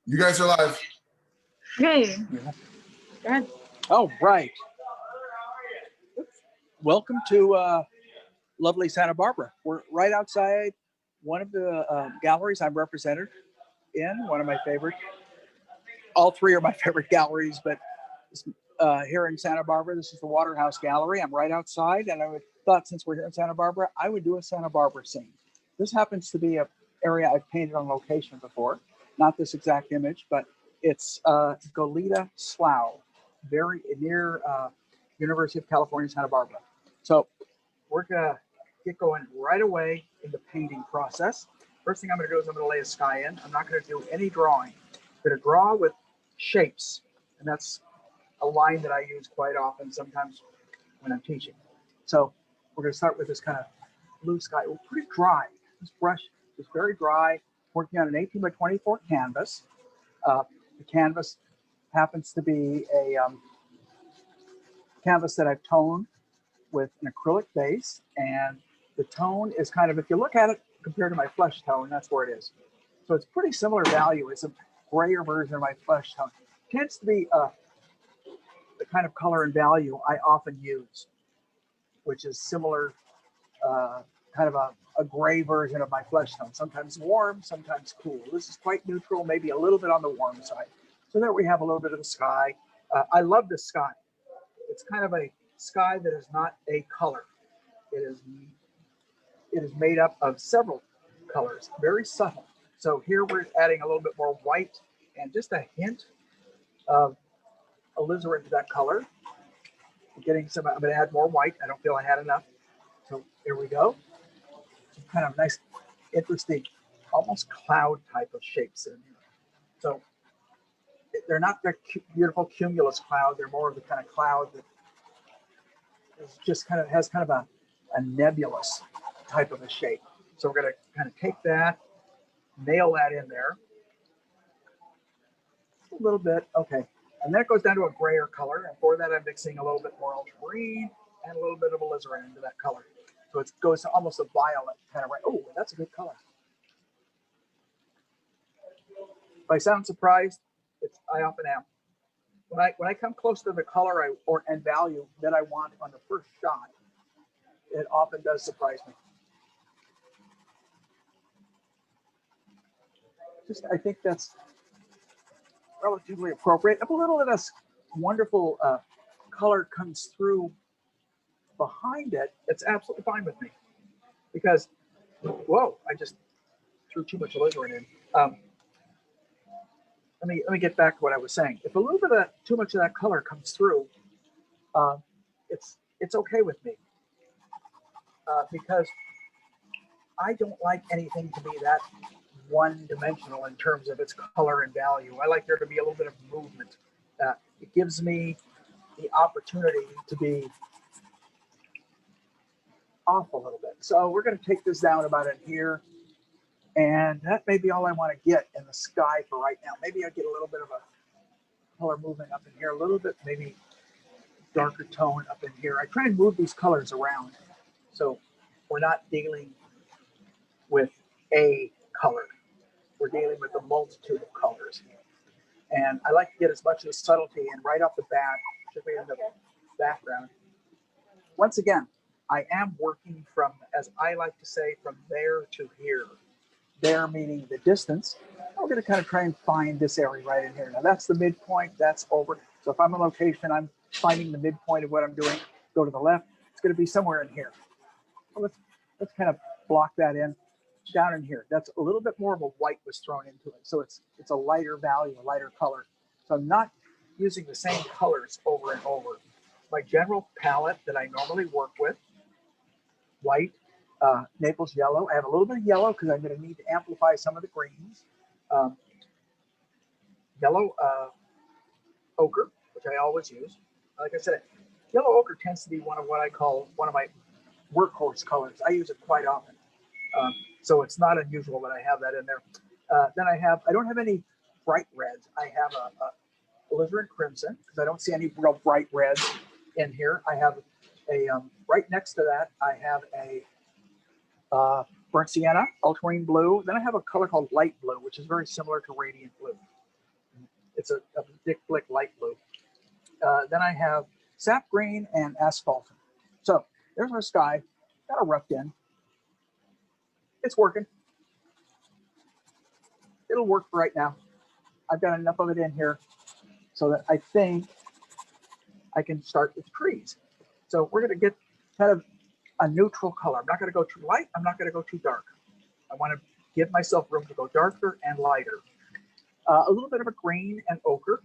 You guys are live. Okay. Go ahead. Oh, right. Welcome to lovely Santa Barbara. We're right outside one of the galleries I'm represented in, one of my favorite. All three are my favorite galleries, but here in Santa Barbara, this is the Waterhouse Gallery. I'm right outside, and I thought since we're here in Santa Barbara, I would do a Santa Barbara scene. This happens to be an area I've painted on location before. Not this exact image, but it's Goleta Slough, very near University of California, Santa Barbara. So we're gonna get going right away in the painting process. First thing I'm gonna do is I'm gonna lay a sky in. I'm not gonna do any drawing. I'm gonna draw with shapes, and that's a line that I use quite often, sometimes when I'm teaching. So we're gonna start with this kind of blue sky. We're pretty dry. This brush is very dry. Working on an 18 by 24 canvas. The canvas happens to be a canvas that I've toned with an acrylic base, and the tone is kind of, if you look at it compared to my flesh tone, that's where it is. So it's pretty similar value. It's a grayer version of my flesh tone. It tends to be the kind of color and value I often use, which is similar, kind of a gray version of my flesh tone, sometimes warm, sometimes cool. This is quite neutral, maybe a little bit on the warm side. So there we have a little bit of the sky. I love the sky. It's kind of a sky that is not a color. It is made up of several colors, very subtle. So here we're adding a little bit more white and just a hint of alizarin to that color. I'm getting some, I'm gonna add more white. I don't feel I had enough. So here we go. Some kind of nice, interesting, almost cloud type of shapes in here. So they're not the beautiful cumulus cloud. They're more of the kind of cloud that is just kind of has kind of a nebulous type of a shape. So we're going to kind of take that, nail that in there a little bit. Okay. And then it goes down to a grayer color. And for that, I'm mixing a little bit more ultramarine and a little bit of alizarin into that color. So it goes to almost a violet kind of right. Oh, that's a good color. If I sound surprised, I often am. When I come close to the color and value that I want on the first shot, it often does surprise me. I think that's relatively appropriate. If a little of this wonderful color comes through behind it, it's absolutely fine with me. Because, whoa, I just threw too much alizarin in. Let me get back to what I was saying. If a little bit of too much of that color comes through, it's okay with me, because I don't like anything to be that one-dimensional in terms of its color and value. I like there to be a little bit of movement. It gives me the opportunity to be off a little bit. So we're going to take this down about in here. And that may be all I want to get in the sky for right now. Maybe I get a little bit of a color moving up in here a little bit, maybe darker tone up in here. I try and move these colors around so we're not dealing with a color. We're dealing with a multitude of colors. And I like to get as much of the subtlety in right off the bat, particularly in the background. Once again, I am working from, as I like to say, from there to here. There meaning the distance. We're going to kind of try and find this area right in here. Now that's the midpoint, that's over. So if I'm on location, I'm finding the midpoint of what I'm doing. Go to the left, it's going to be somewhere in here. Well, let's kind of block that in. Down in here, that's a little bit more of a white was thrown into it. So it's a lighter value, a lighter color. So I'm not using the same colors over and over. My general palette that I normally work with, white, Naples yellow. I have a little bit of yellow because I'm going to need to amplify some of the greens. Yellow ochre, which I always use. Like I said, yellow ochre tends to be one of what I call one of my workhorse colors. I use it quite often. So it's not unusual that I have that in there. Then I don't have any bright reds. I have a alizarin crimson because I don't see any real bright reds in here. I have a, right next to that, I have a burnt sienna, ultramarine blue. Then I have a color called light blue, which is very similar to radiant blue. It's a Dick Blick light blue. Then I have sap green and asphaltum. So there's our sky, got a roughed in. It's working. It'll work for right now. I've got enough of it in here so that I think I can start with trees. So we're going to get kind of a neutral color. I'm not going to go too light. I'm not going to go too dark. I want to give myself room to go darker and lighter. A little bit of a green and ochre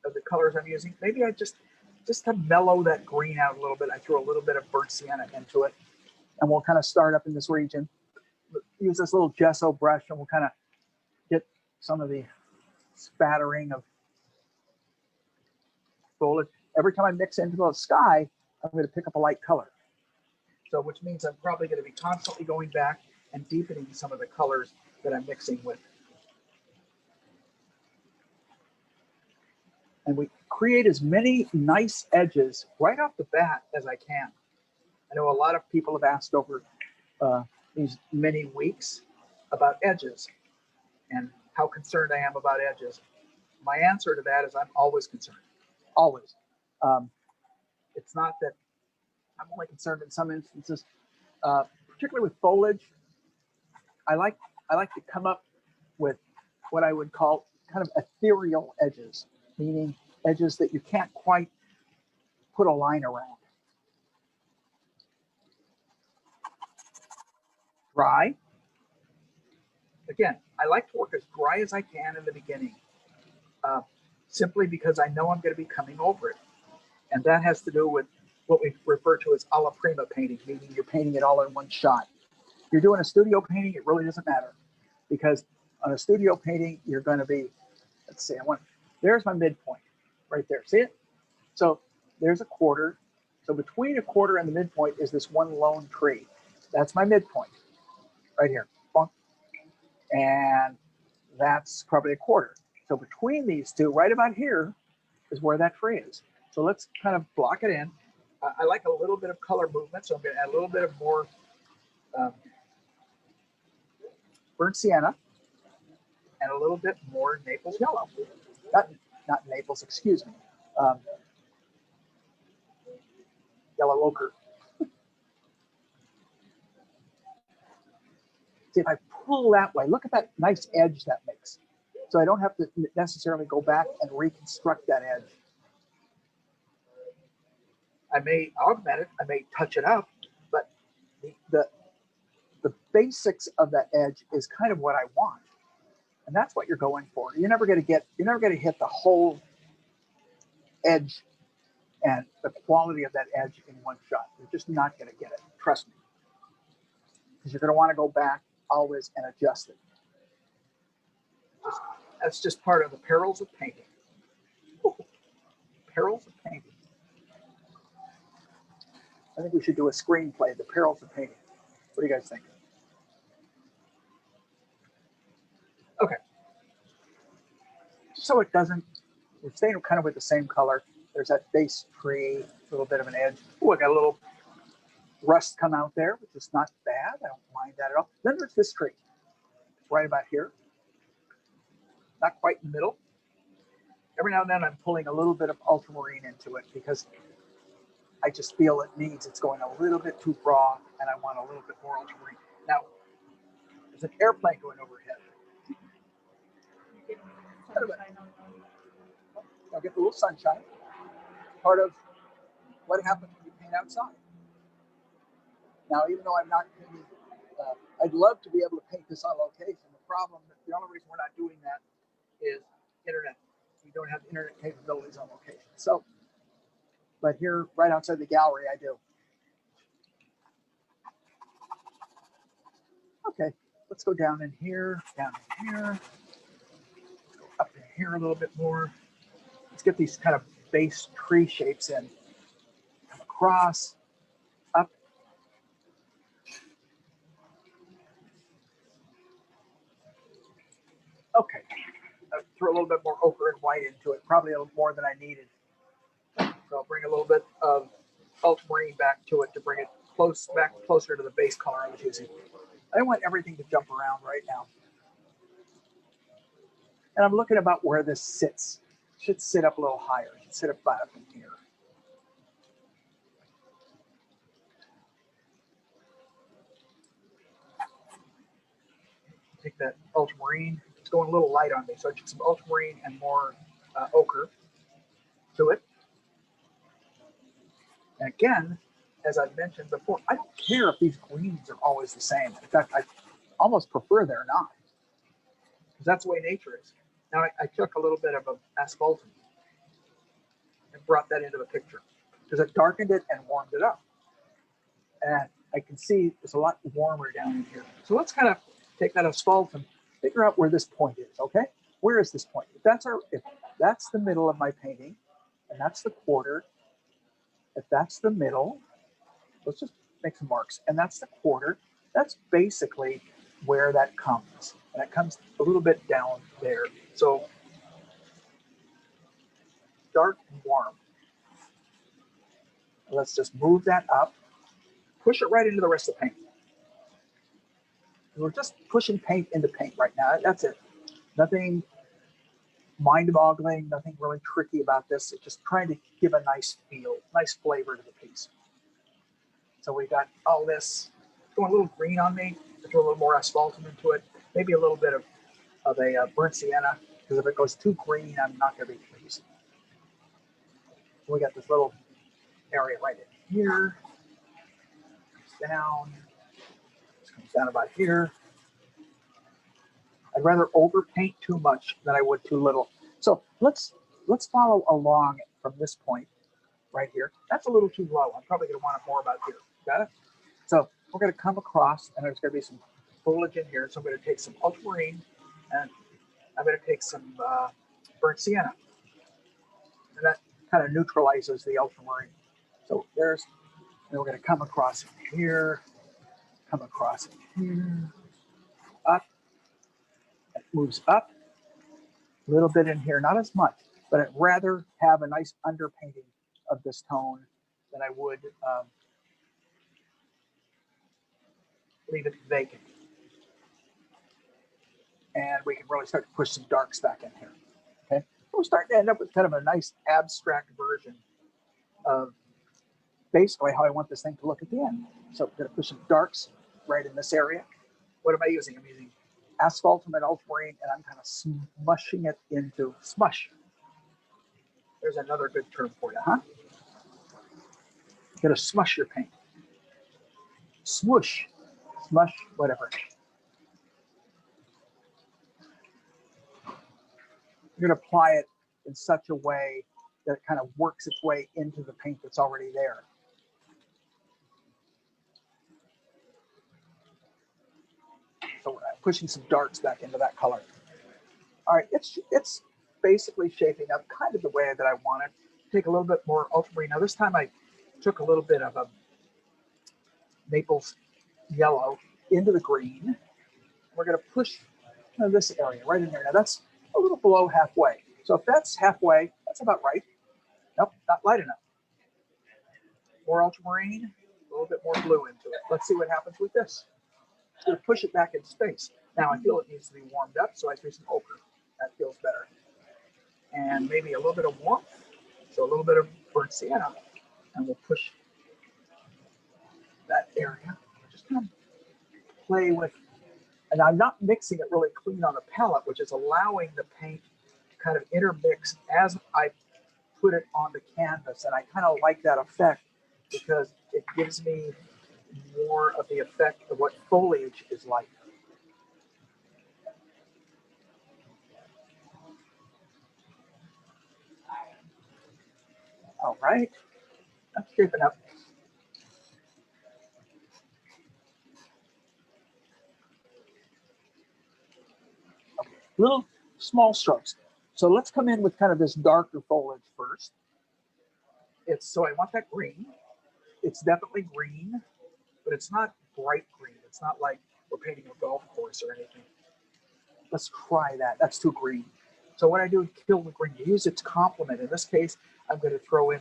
of the colors I'm using. Maybe I just to mellow that green out a little bit, I threw a little bit of burnt sienna into it. And we'll kind of start up in this region. Use this little gesso brush and we'll kind of get some of the spattering of foliage. Every time I mix into the sky, I'm going to pick up a light color. So which means I'm probably going to be constantly going back and deepening some of the colors that I'm mixing with. And we create as many nice edges right off the bat as I can. I know a lot of people have asked over these many weeks about edges and how concerned I am about edges. My answer to that is I'm always concerned, always. It's not that I'm only concerned in some instances, particularly with foliage. I like to come up with what I would call kind of ethereal edges, meaning edges that you can't quite put a line around. Dry. Again, I like to work as dry as I can in the beginning, simply because I know I'm going to be coming over it. And that has to do with what we refer to as alla prima painting, meaning you're painting it all in one shot. If you're doing a studio painting, it really doesn't matter, because on a studio painting, you're going to be, let's see, there's my midpoint right there. See it? So there's a quarter. So between a quarter and the midpoint is this one lone tree. That's my midpoint right here. Bonk. And that's probably a quarter. So between these two, right about here, is where that tree is. So let's kind of block it in. I like a little bit of color movement, so I'm going to add a little bit of more burnt sienna and a little bit more Naples yellow. Not Naples, excuse me. Yellow ochre. See, if I pull that way, look at that nice edge that makes. So I don't have to necessarily go back and reconstruct that edge. I may augment it, I may touch it up, but the basics of that edge is kind of what I want. And that's what you're going for. You're never going to hit the whole edge and the quality of that edge in one shot. You're just not going to get it. Trust me. Because you're going to want to go back always and adjust it. That's just part of the perils of painting. Ooh, perils of painting. I think we should do a screenplay, The Perils of Painting. What do you guys think? Okay. So it doesn't, we're staying kind of with the same color. There's that base tree, a little bit of an edge. Oh, I got a little rust come out there, which is not bad. I don't mind that at all. Then there's this tree. It's right about here. Not quite in the middle. Every now and then I'm pulling a little bit of ultramarine into it because I just feel it's going a little bit too raw and I want a little bit more ultramarine. Now, there's an airplane going overhead. I'll get a little sunshine. Part of what happens when you paint outside. Now, even though I'm not painting, I'd love to be able to paint this on location. The only reason we're not doing that is internet. We don't have internet capabilities on location. So, but here, right outside the gallery, I do. Okay, let's go down in here, let's go up in here a little bit more. Let's get these kind of base tree shapes in. Come across, up. Okay, I threw a little bit more ochre and white into it, probably a little more than I needed. So I'll bring a little bit of ultramarine back to it to bring it back closer to the base color I was using. I don't want everything to jump around right now. And I'm looking about where this sits. It should sit up a little higher. It should sit about up in here. Take that ultramarine. It's going a little light on me, so I took some ultramarine and more ochre to it. And again, as I've mentioned before, I don't care if these greens are always the same. In fact, I almost prefer they're not, because that's the way nature is. Now, I took a little bit of asphaltum and brought that into the picture, because it darkened it and warmed it up. And I can see it's a lot warmer down in here. So let's kind of take that asphaltum, figure out where this point is, okay? Where is this point? If that's the middle of my painting, and that's the quarter, if that's the middle, let's just make some marks, and that's the quarter, that's basically where that comes. And it comes a little bit down there. So dark and warm. Let's just move that up, push it right into the rest of the paint. We're just pushing paint into paint right now. That's it. Nothing mind-boggling, nothing really tricky about this. It's just trying to give a nice feel, nice flavor to the piece. So we got all this going a little green on me. Throw a little more asphaltum into it. Maybe a little bit of a burnt sienna, because if it goes too green, I'm not going to be pleased. We got this little area right in here. Comes down. This comes down about here. I'd rather overpaint too much than I would too little. So let's follow along from this point right here. That's a little too low. I'm probably going to want it more about here. Got it? So we're going to come across, and there's going to be some foliage in here. So I'm going to take some ultramarine, and I'm going to take some burnt sienna. And that kind of neutralizes the ultramarine. So and we're going to come across here, come across here, up. It moves up a little bit in here, not as much, but I'd rather have a nice underpainting of this tone than I would leave it vacant. And we can really start to push some darks back in here. Okay, we're starting to end up with kind of a nice abstract version of basically how I want this thing to look at the end. So I'm going to push some darks right in this area. What am I using? I'm using asphaltum and ultramarine, and I'm kind of smushing it into smush. There's another good term for you, huh? You're going to smush your paint. Swoosh, smush, whatever. You're going to apply it in such a way that it kind of works its way into the paint that's already there. So we're pushing some darks back into that color. All right, it's basically shaping up kind of the way that I want it. Take a little bit more ultramarine. Now this time I took a little bit of a Naples yellow into the green. We're going to push this area right in there. Now that's a little below halfway. So if that's halfway, that's about right. Nope, not light enough. More ultramarine, a little bit more blue into it. Let's see what happens with this. I'm going to push it back in space. Now I feel it needs to be warmed up, so I threw some ochre. That feels better. And maybe a little bit of warmth, so a little bit of burnt sienna, and we'll push that area. Just kind of play with, and I'm not mixing it really clean on the palette, which is allowing the paint to kind of intermix as I put it on the canvas. And I kind of like that effect because it gives me more of the effect of what foliage is like. All right, that's shaping up. Okay. Little small strokes. So let's come in with kind of this darker foliage first. So I want that green. It's definitely green, but it's not bright green. It's not like we're painting a golf course or anything. Let's try that. That's too green. So what I do is kill the green. Use its complement. In this case, I'm going to throw in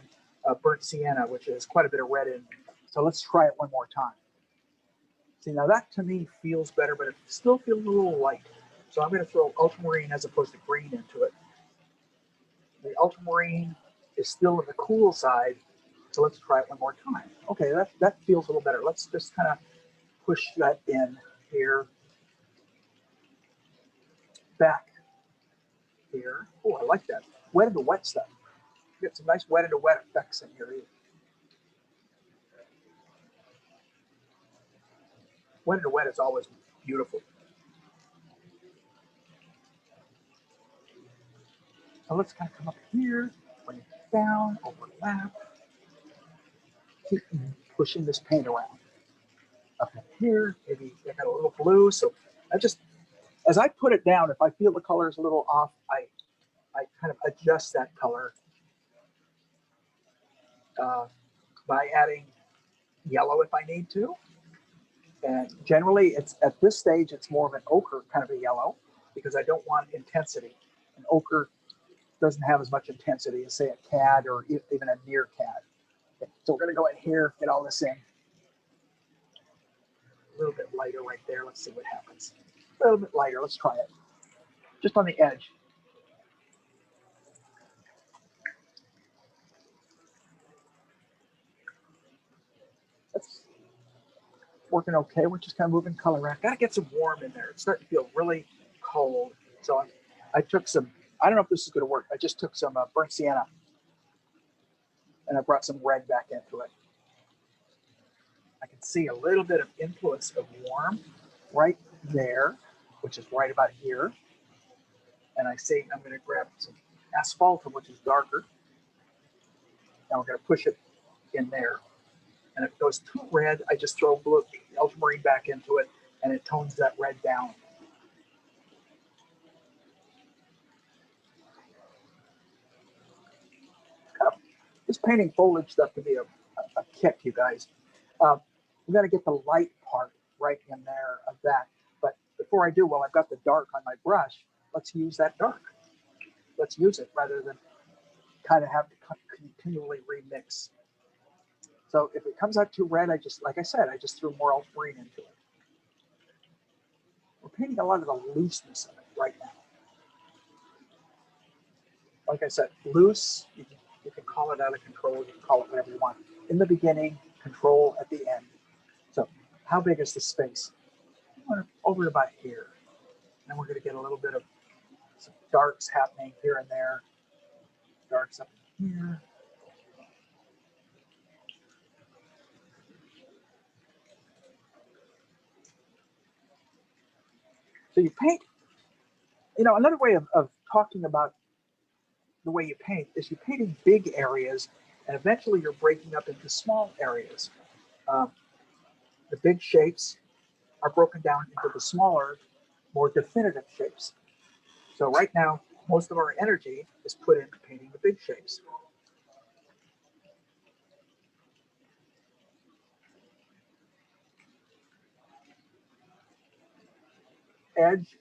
burnt sienna, which is quite a bit of red in. So let's try it one more time. See, now that to me feels better, but it still feels a little light. So I'm going to throw ultramarine as opposed to green into it. The ultramarine is still in the cool side, so let's try it one more time. Okay, that feels a little better. Let's just kind of push that in here, back here. Oh, I like that. Wet into wet stuff. Get some nice wet into wet effects in here. Wet into wet is always beautiful. So let's kind of come up here, bring it down, overlap. Keep pushing this paint around. Up in here, maybe I got a little blue. So I just, as I put it down, if I feel the color is a little off, I kind of adjust that color by adding yellow if I need to. And generally, it's at this stage, it's more of an ochre kind of a yellow because I don't want intensity. An ochre doesn't have as much intensity as, say, a cad or even a near cad. Okay, so we're going to go in here, get all this in. A little bit lighter right there. Let's see what happens. A little bit lighter. Let's try it. Just on the edge. That's working okay. We're just kind of moving color around. Got to get some warm in there. It's starting to feel really cold. So I took some, I don't know if this is going to work. I just took some burnt sienna and I brought some red back into it. I can see a little bit of influence of warm right there, which is right about here. And I see I'm going to grab some asphaltum, which is darker. Now we're going to push it in there. And if it goes too red, I just throw blue, ultramarine back into it, and it tones that red down. This painting foliage stuff can be a kick, you guys. We're going to get the light part right in there of that. But before I do, well, I've got the dark on my brush. Let's use that dark. Let's use it rather than kind of have to continually remix. So if it comes out too red, I just, like I said, I just threw more ultramarine into it. We're painting a lot of the looseness of it right now. Like I said, loose, you can call it out of control, you can call it whatever you want. In the beginning, control at the end. So how big is the space? Over about here. And we're going to get a little bit of some darks happening here and there. Darks up here. So you paint, you know, another way of talking about the way you paint is you paint in big areas and eventually you're breaking up into small areas. The big shapes are broken down into the smaller, more definitive shapes. So right now, most of our energy is put into painting the big shapes. Edge,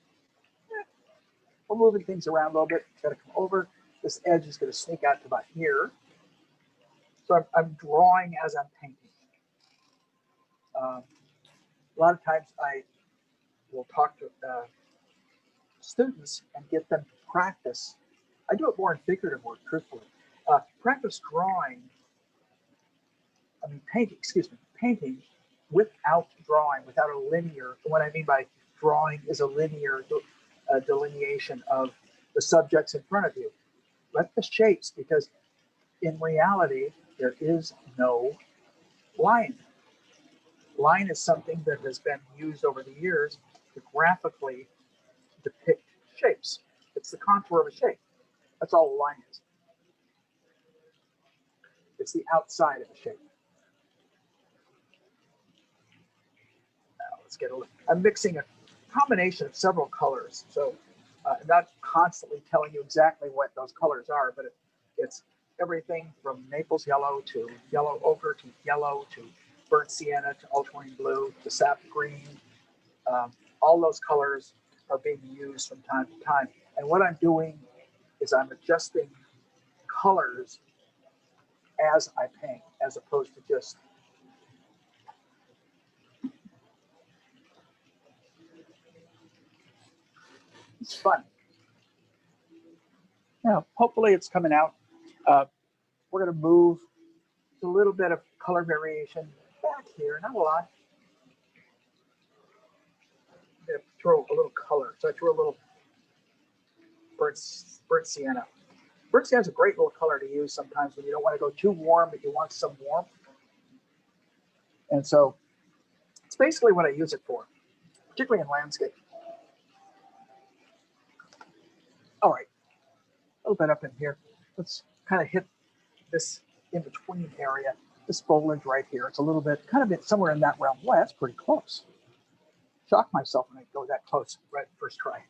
we're moving things around a little bit. It's got to come over. This edge is going to sneak out to about here. So I'm drawing as I'm painting. A lot of times I will talk to students and get them to practice. I do it more in figurative work, truthfully. Practice drawing, painting without drawing, without a linear. What I mean by drawing is a linear delineation of the subjects in front of you. Let the shapes, because in reality, there is no line. Line is something that has been used over the years to graphically depict shapes. It's the contour of a shape. That's all a line is. It's the outside of a shape. Now let's get a look. I'm mixing a combination of several colors. So I'm not constantly telling you exactly what those colors are, but it's everything from Naples yellow to yellow ochre to yellow to burnt sienna to ultramarine blue to sap green. All those colors are being used from time to time. And what I'm doing is I'm adjusting colors as I paint, as opposed to just It's fun. Now, hopefully it's coming out. We're going to move a little bit of color variation back here, not a lot. I'm going to throw a little color. So I threw a little burnt sienna. Burnt sienna is a great little color to use sometimes when you don't want to go too warm, but you want some warmth. And so it's basically what I use it for, particularly in landscape. All right, a little bit up in here. Let's kind of hit this in-between area, this foliage right here. It's a little bit, kind of somewhere in that realm. Boy, that's pretty close. Shocked myself when I go that close right first try.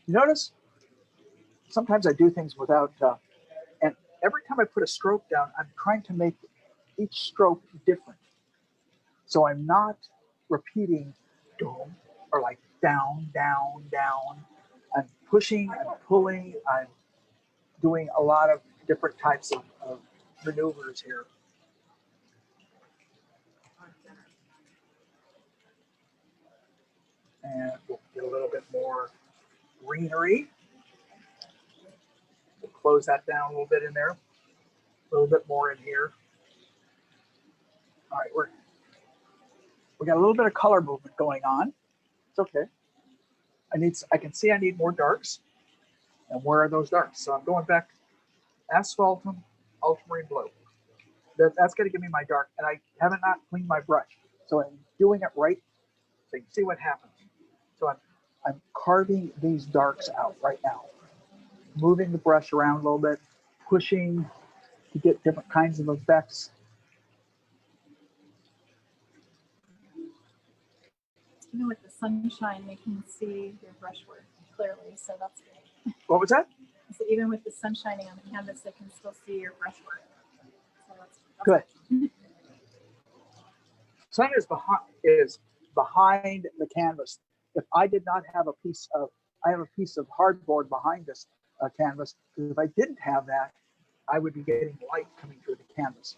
You notice sometimes I do things without, and every time I put a stroke down, I'm trying to make each stroke different. So I'm not repeating doom or like down, down, down. I'm pushing, I'm pulling, I'm doing a lot of different types of maneuvers here. And we'll get a little bit more greenery. We'll close that down a little bit in there. A little bit more in here. All right, we got a little bit of color movement going on. It's okay. I can see I need more darks. And where are those darks? So I'm going back asphaltum, ultramarine blue. That's going to give me my dark, and I haven't not cleaned my brush. So I'm doing it right so you can see what happens. So I'm carving these darks out right now, moving the brush around a little bit, pushing to get different kinds of effects. Even with the sunshine, they can see your brushwork clearly, so that's great. What was that? So even with the sun shining on the canvas, they can still see your brushwork. So that's good. Sun is behind the canvas. If I did not have I have a piece of hardboard behind this canvas, because if I didn't have that, I would be getting light coming through the canvas.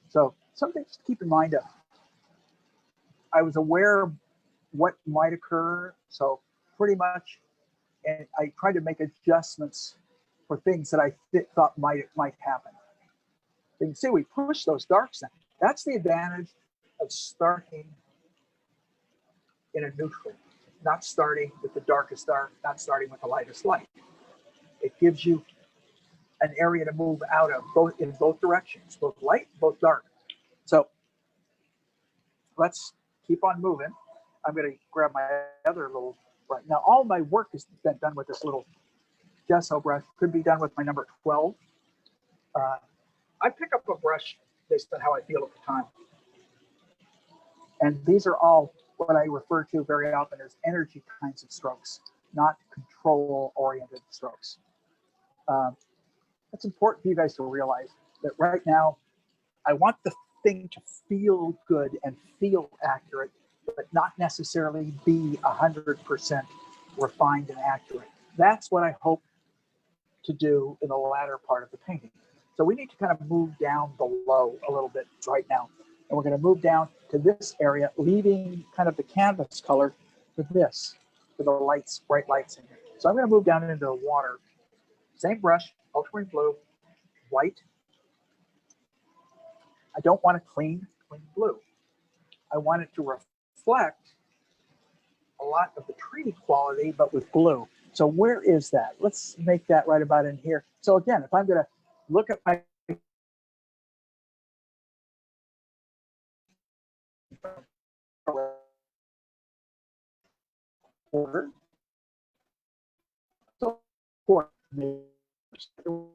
So something to keep in mind of. I was aware of what might occur, so pretty much, and I tried to make adjustments for things that I thought might happen. You can see we push those darks in. That's the advantage of starting in a neutral, not starting with the darkest dark, not starting with the lightest light. It gives you an area to move out of, in both directions, both light, both dark. So let's keep on moving. I'm going to grab my other little brush. Now, all my work has been done with this little gesso brush. Could be done with my number 12. I pick up a brush based on how I feel at the time. And these are all what I refer to very often as energy kinds of strokes, not control-oriented strokes. It's important for you guys to realize that right now, I want the thing to feel good and feel accurate, but not necessarily be 100% refined and accurate. That's what I hope to do in the latter part of the painting. So we need to kind of move down below a little bit right now. And we're going to move down to this area, leaving kind of the canvas color for this, for the lights, bright lights in here. So I'm going to move down into the water. Same brush, ultramarine blue, white. I don't want to clean blue. I want it to reflect a lot of the treaty quality, but with blue. So where is that? Let's make that right about in here. So again, if I'm going to look at my order, so for enhancing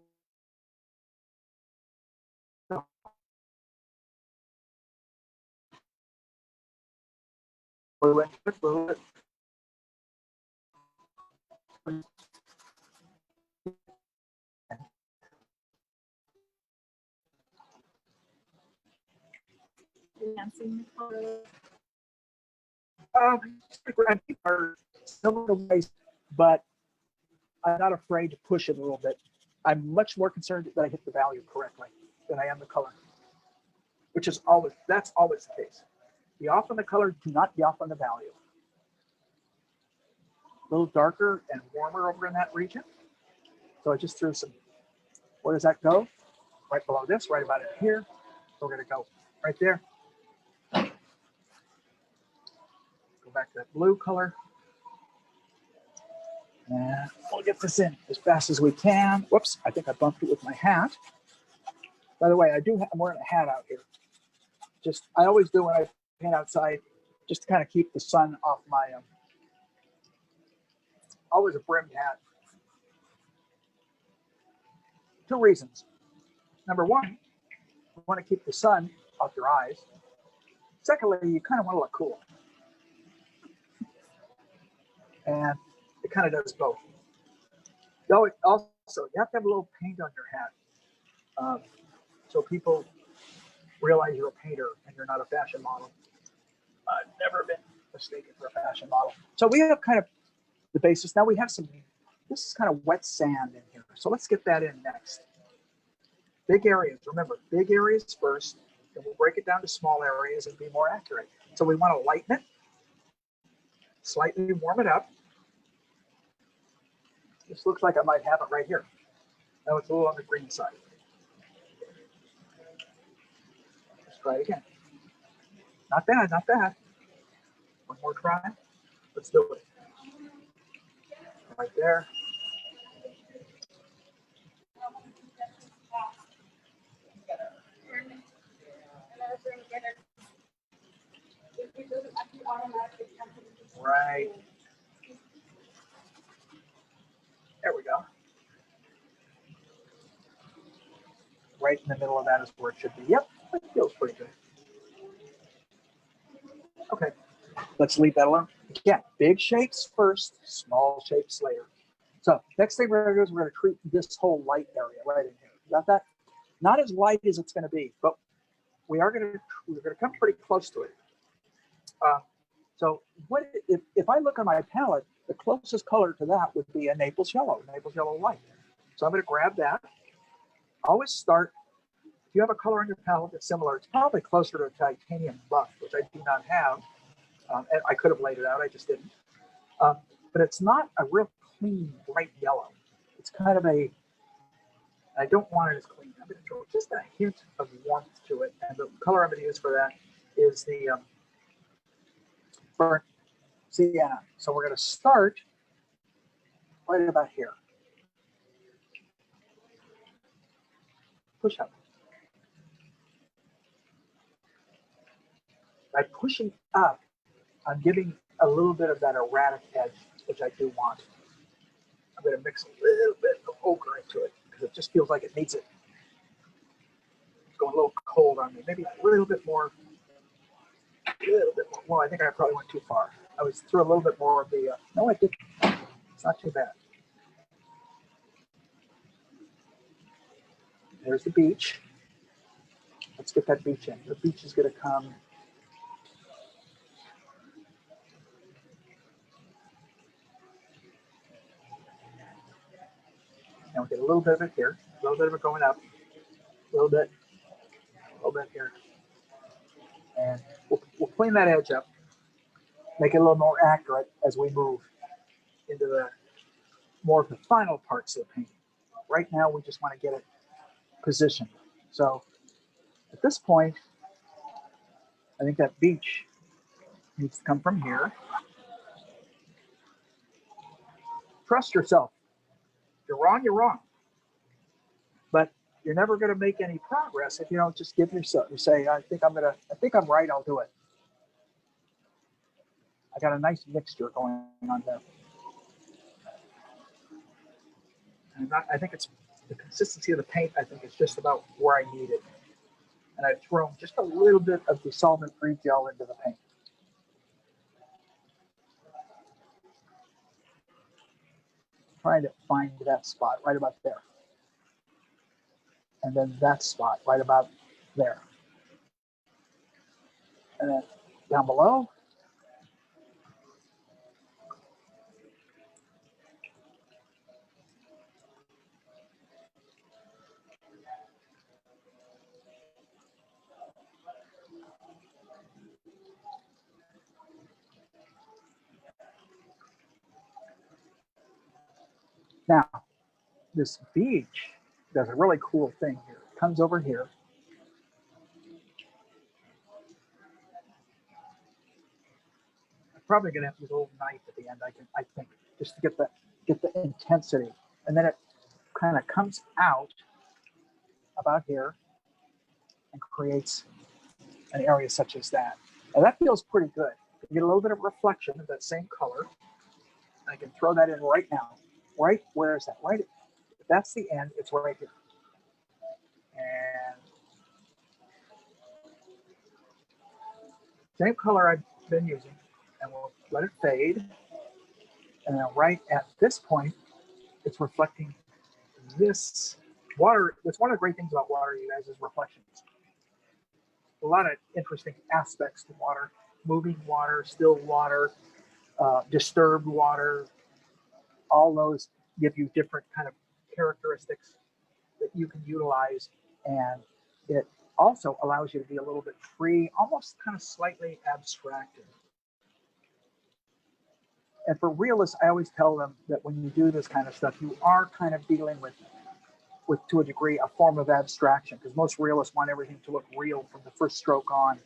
the color. are similar ways, but I'm not afraid to push it a little bit. I'm much more concerned that I hit the value correctly than I am the color, which is that's always the case. Be off on the color, do not be off on the value. a little darker and warmer over in that region. So I just threw some, where does that go? Right below this, right about it here. We're gonna go right there. Go back to that blue color. And we'll get this in as fast as we can. Whoops, I think I bumped it with my hat. By the way, I'm wearing a hat out here. I always do when I paint outside, just to kind of keep the sun off my, always a brimmed hat. 2 reasons. Number one, you want to keep the sun off your eyes. Secondly, you kind of want to look cool. And it kind of does both. Though also, you have to have a little paint on your hat. So people realize you're a painter and you're not a fashion model. I've never been mistaken for a fashion model. So we have kind of the basis. Now we have this is kind of wet sand in here. So let's get that in next. Big areas, remember, big areas first, and we'll break it down to small areas and be more accurate. So we want to lighten it, slightly warm it up. This looks like I might have it right here. Now it's a little on the green side. Let's try it again. Not bad, not bad. One more try. Let's do it. Right there. Right. There we go. Right in the middle of that is where it should be. Yep, it feels pretty good. Okay, let's leave that alone. Again, big shapes first, small shapes later. So next thing we're going to do is we're going to treat this whole light area right in here. You got that? Not as light as it's going to be, but we're going to come pretty close to it. So what if I look on my palette, the closest color to that would be a Naples yellow light. So I'm going to grab that. Always start, if you have a color on your palette that's similar, it's probably closer to a titanium buff, which I do not have. And I could have laid it out, I just didn't. But it's not a real clean, bright yellow. It's kind of I don't want it as clean. I'm going to throw just a hint of warmth to it. And the color I'm going to use for that is the burnt sienna. So we're going to start right about here. Push up. By pushing up, I'm giving a little bit of that erratic edge, which I do want. I'm going to mix a little bit of ochre into it because it just feels like it needs it. It's going a little cold on me. Maybe a little bit more. Well, I think I probably went too far. I was through a little bit more of the. No, I didn't. It's not too bad. There's the beach. Let's get that beach in. The beach is going to come. And we'll get a little bit of it here, a little bit of it going up, a little bit here. And we'll clean that edge up, make it a little more accurate as we move into the more of the final parts of the painting. Right now, we just want to get it positioned. So at this point, I think that beach needs to come from here. Trust yourself. If you're wrong, you're wrong. But you're never going to make any progress if you don't just give yourself, you say, I think I'm right, I'll do it. I got a nice mixture going on there. And I think it's the consistency of the paint, I think it's just about where I need it. And I've thrown just a little bit of the solvent-free gel into the paint. Trying to find that spot right about there. And then that spot right about there. And then down below. Now, this beach does a really cool thing here. It comes over here. I'm probably gonna have to use a little knife at the end, I think, just to get the intensity. And then it kind of comes out about here and creates an area such as that. Now that feels pretty good. You get a little bit of reflection of that same color. I can throw that in right now. Right, where is that? Right, if that's the end, it's right here. And same color I've been using, and we'll let it fade. And then right at this point, it's reflecting this water. That's one of the great things about water, you guys, is reflections. A lot of interesting aspects to water: moving water, still water, disturbed water. All those give you different kind of characteristics that you can utilize, and it also allows you to be a little bit free, almost kind of slightly abstracted. And for realists, I always tell them that when you do this kind of stuff, you are kind of dealing with to a degree, a form of abstraction, because most realists want everything to look real from the first stroke on.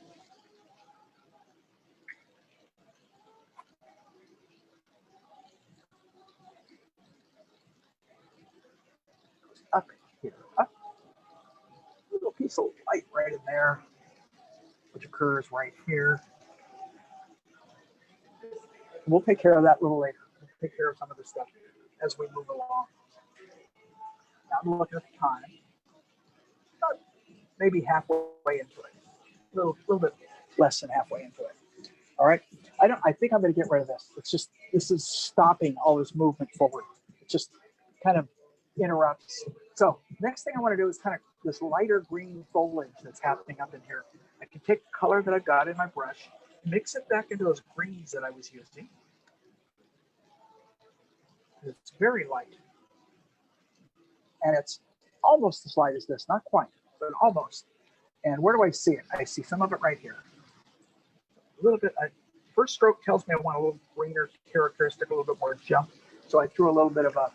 Up here, up. A little piece of light right in there, which occurs right here. We'll take care of that a little later. We'll take care of some of this stuff as we move along. Now I'm looking at the time. About maybe halfway into it. A little bit less than halfway into it. All right. I think I'm going to get rid of this. This is stopping all this movement forward. It just kind of interrupts. So next thing I want to do is kind of this lighter green foliage that's happening up in here. I can take the color that I've got in my brush, mix it back into those greens that I was using. It's very light. And it's almost as light as this, not quite, but almost. And where do I see it? I see some of it right here. A little bit, first stroke tells me I want a little greener characteristic, a little bit more jump. So I threw a little bit of a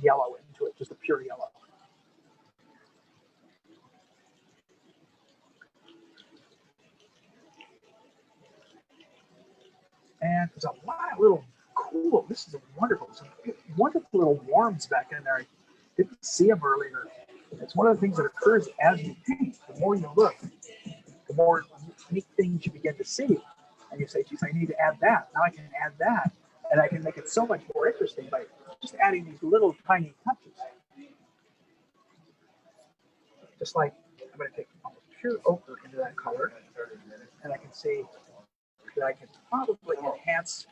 yellow into it, just a pure yellow. And there's a lot of little cool, this is wonderful, some wonderful little worms back in there. I didn't see them earlier. It's one of the things that occurs as you paint. The more you look, the more neat things you begin to see. And you say, geez, I need to add that. Now I can add that. And I can make it so much more interesting by just adding these little tiny touches. Just like I'm going to take pure ochre into that color. And I can see that I can probably enhance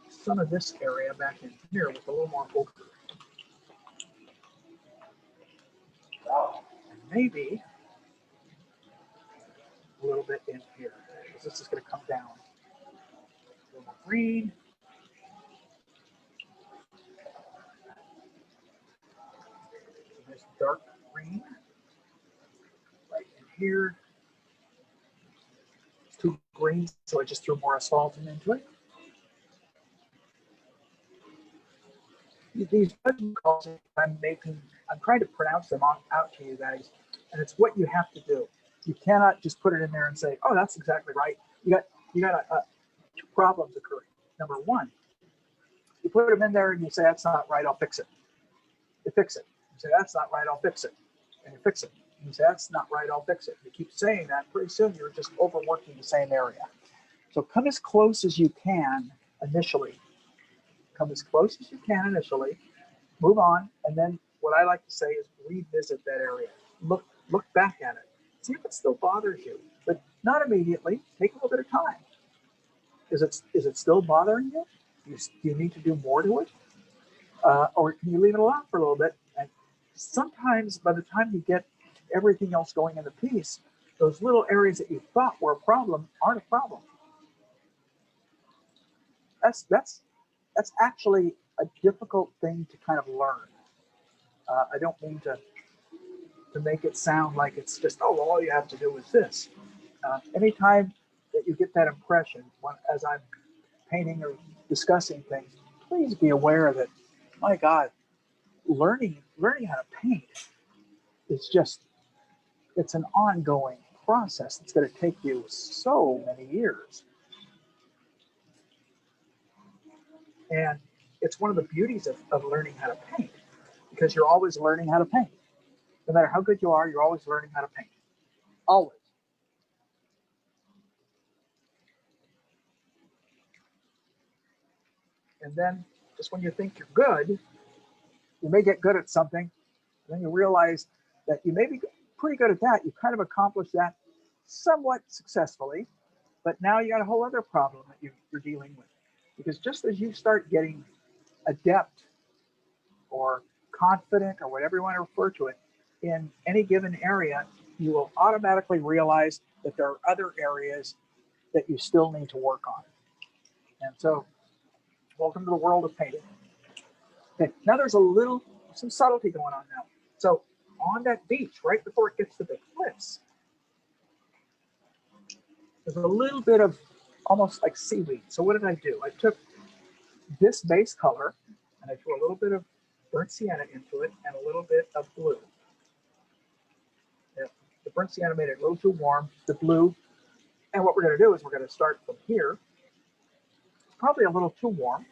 some of this area back in here with a little more ochre. And maybe a little bit in here, because this is going to come down. A little more green. Nice dark green right in here. It's too green, so I just threw more asphaltum into it. These judgment calls I'm trying to pronounce them out to you guys, and it's what you have to do. You cannot just put it in there and say, "Oh, that's exactly right." You got two problems occurring. Number one, you put them in there and you say, "That's not right. I'll fix it." You fix it. You say, "That's not right. I'll fix it," and you fix it. You say, "That's not right. I'll fix it." You keep saying that. Pretty soon, you're just overworking the same area. So come as close as you can initially. Come as close as you can initially, move on, and then what I like to say is revisit that area. Look back at it. See if it still bothers you, but not immediately. Take a little bit of time. Is it still bothering you? Do you need to do more to it? Or can you leave it alone for a little bit? And sometimes by the time you get everything else going in the piece, those little areas that you thought were a problem aren't a problem. That's actually a difficult thing to kind of learn. I don't mean to make it sound like it's just, oh, well, all you have to do is this. Anytime that you get that impression, as I'm painting or discussing things, please be aware that my God, learning how to paint is just, it's an ongoing process. It's going to take you so many years. And it's one of the beauties of learning how to paint, because you're always learning how to paint. No matter how good you are, you're always learning how to paint. Always. And then just when you think you're good, you may get good at something, and then you realize that you may be pretty good at that. You kind of accomplished that somewhat successfully, but now you got a whole other problem that you're dealing with. Because just as you start getting adept or confident or whatever you want to refer to it in any given area, you will automatically realize that there are other areas that you still need to work on. And so, welcome to the world of painting. Okay, now there's some subtlety going on now. So on that beach, right before it gets to the cliffs, there's a little bit of almost like seaweed. So what did I do? I took this base color and I threw a little bit of burnt sienna into it and a little bit of blue. Yeah, the burnt sienna made it a little too warm, the blue. And what we're going to do is we're going to start from here. It's probably a little too warm,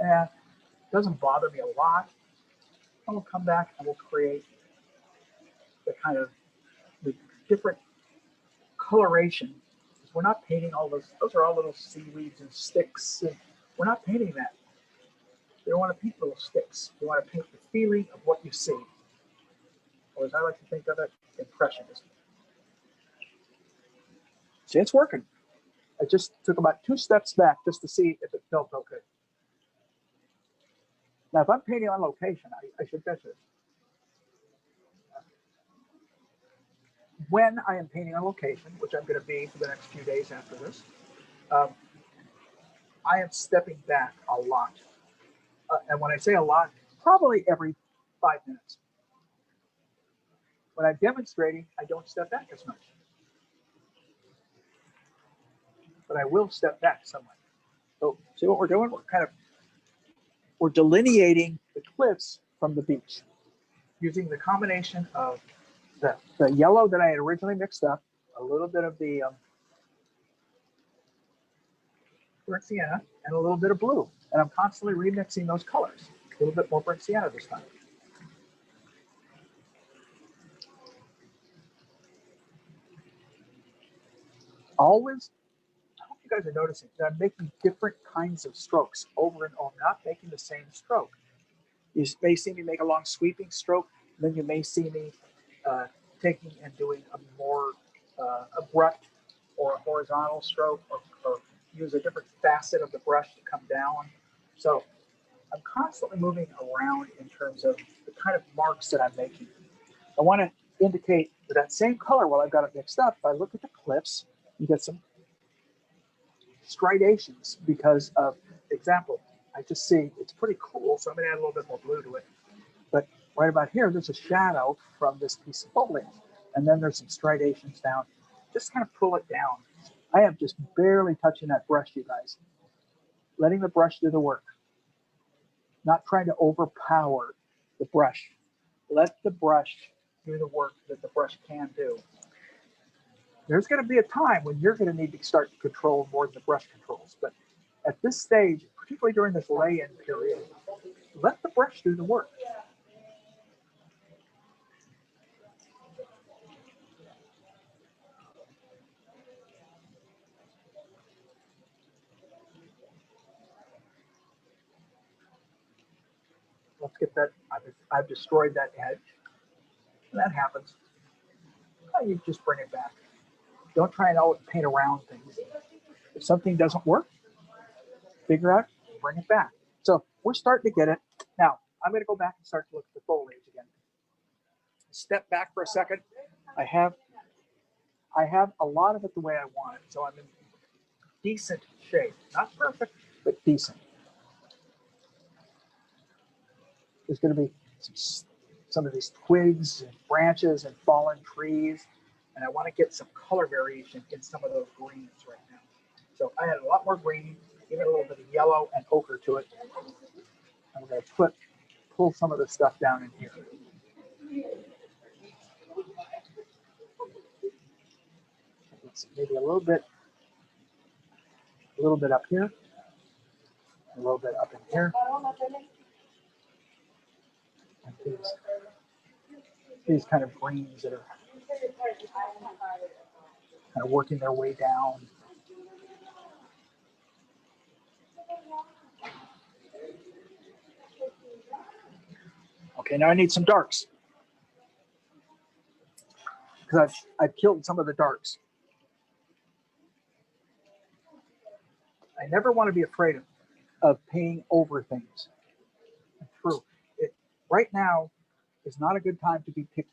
and it doesn't bother me a lot. And we'll come back and we'll create the kind of the different coloration. We're not painting all those are all little seaweeds and sticks. And we're not painting that. You don't want to paint little sticks. You want to paint the feeling of what you see. Or as I like to think of it, impressionism. See, it's working. I just took about 2 steps back just to see if it felt okay. Now, if I'm painting on location, I should bet this. When I am painting on location, which I'm going to be for the next few days after this, I am stepping back a lot. And when I say a lot, probably every 5 minutes. When I'm demonstrating, I don't step back as much. But I will step back somewhat. So see what we're doing? We're delineating the cliffs from the beach using the combination of the yellow that I had originally mixed up, a little bit of the burnt sienna, and a little bit of blue. And I'm constantly remixing those colors. A little bit more burnt sienna this time. Always, I hope you guys are noticing that I'm making different kinds of strokes over and over, not making the same stroke. You may see me make a long sweeping stroke, then you may see me taking and doing a more abrupt or a horizontal stroke, or use a different facet of the brush to come down. So I'm constantly moving around in terms of the kind of marks that I'm making. I want to indicate that same color while I've got it mixed up. If I look at the cliffs, you get some striations because of, example, I just see it's pretty cool, so I'm going to add a little bit more blue to it. But right about here, there's a shadow from this piece of foliage. And then there's some striations down. Just kind of pull it down. I am just barely touching that brush, you guys. Letting the brush do the work. Not trying to overpower the brush. Let the brush do the work that the brush can do. There's going to be a time when you're going to need to start to control more than the brush controls. But at this stage, particularly during this lay-in period, let the brush do the work. Let's get that. I've destroyed that edge. And that happens. You just bring it back. Don't try and always paint around things. If something doesn't work, figure out, bring it back. So we're starting to get it. Now, I'm going to go back and start to look at the foliage again. Step back for a second. I have a lot of it the way I want it. So I'm in decent shape. Not perfect, but decent. There's going to be some of these twigs and branches and fallen trees. And I want to get some color variation in some of those greens right now. So I had a lot more green, even a little bit of yellow and ochre to it. And we're going to put pull some of the stuff down in here. Let's maybe a little bit up here, a little bit up in here. And these kind of greens that are kind of working their way down. Okay, now I need some darks because I've killed some of the darks. I never want to be afraid of paying over things. True. Right now is not a good time to be picky.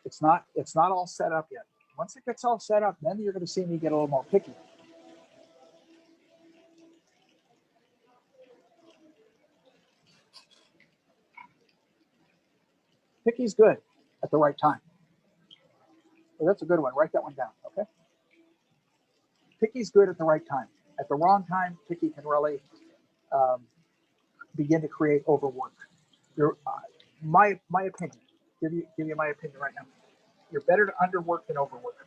It's not all set up yet. Once it gets all set up, then you're going to see me get a little more picky. Picky's good at the right time. Well, that's a good one. Write that one down, okay? Picky's good at the right time. At the wrong time, picky can really begin to create overwork. My opinion, give you my opinion right now. You're better to underwork than overwork,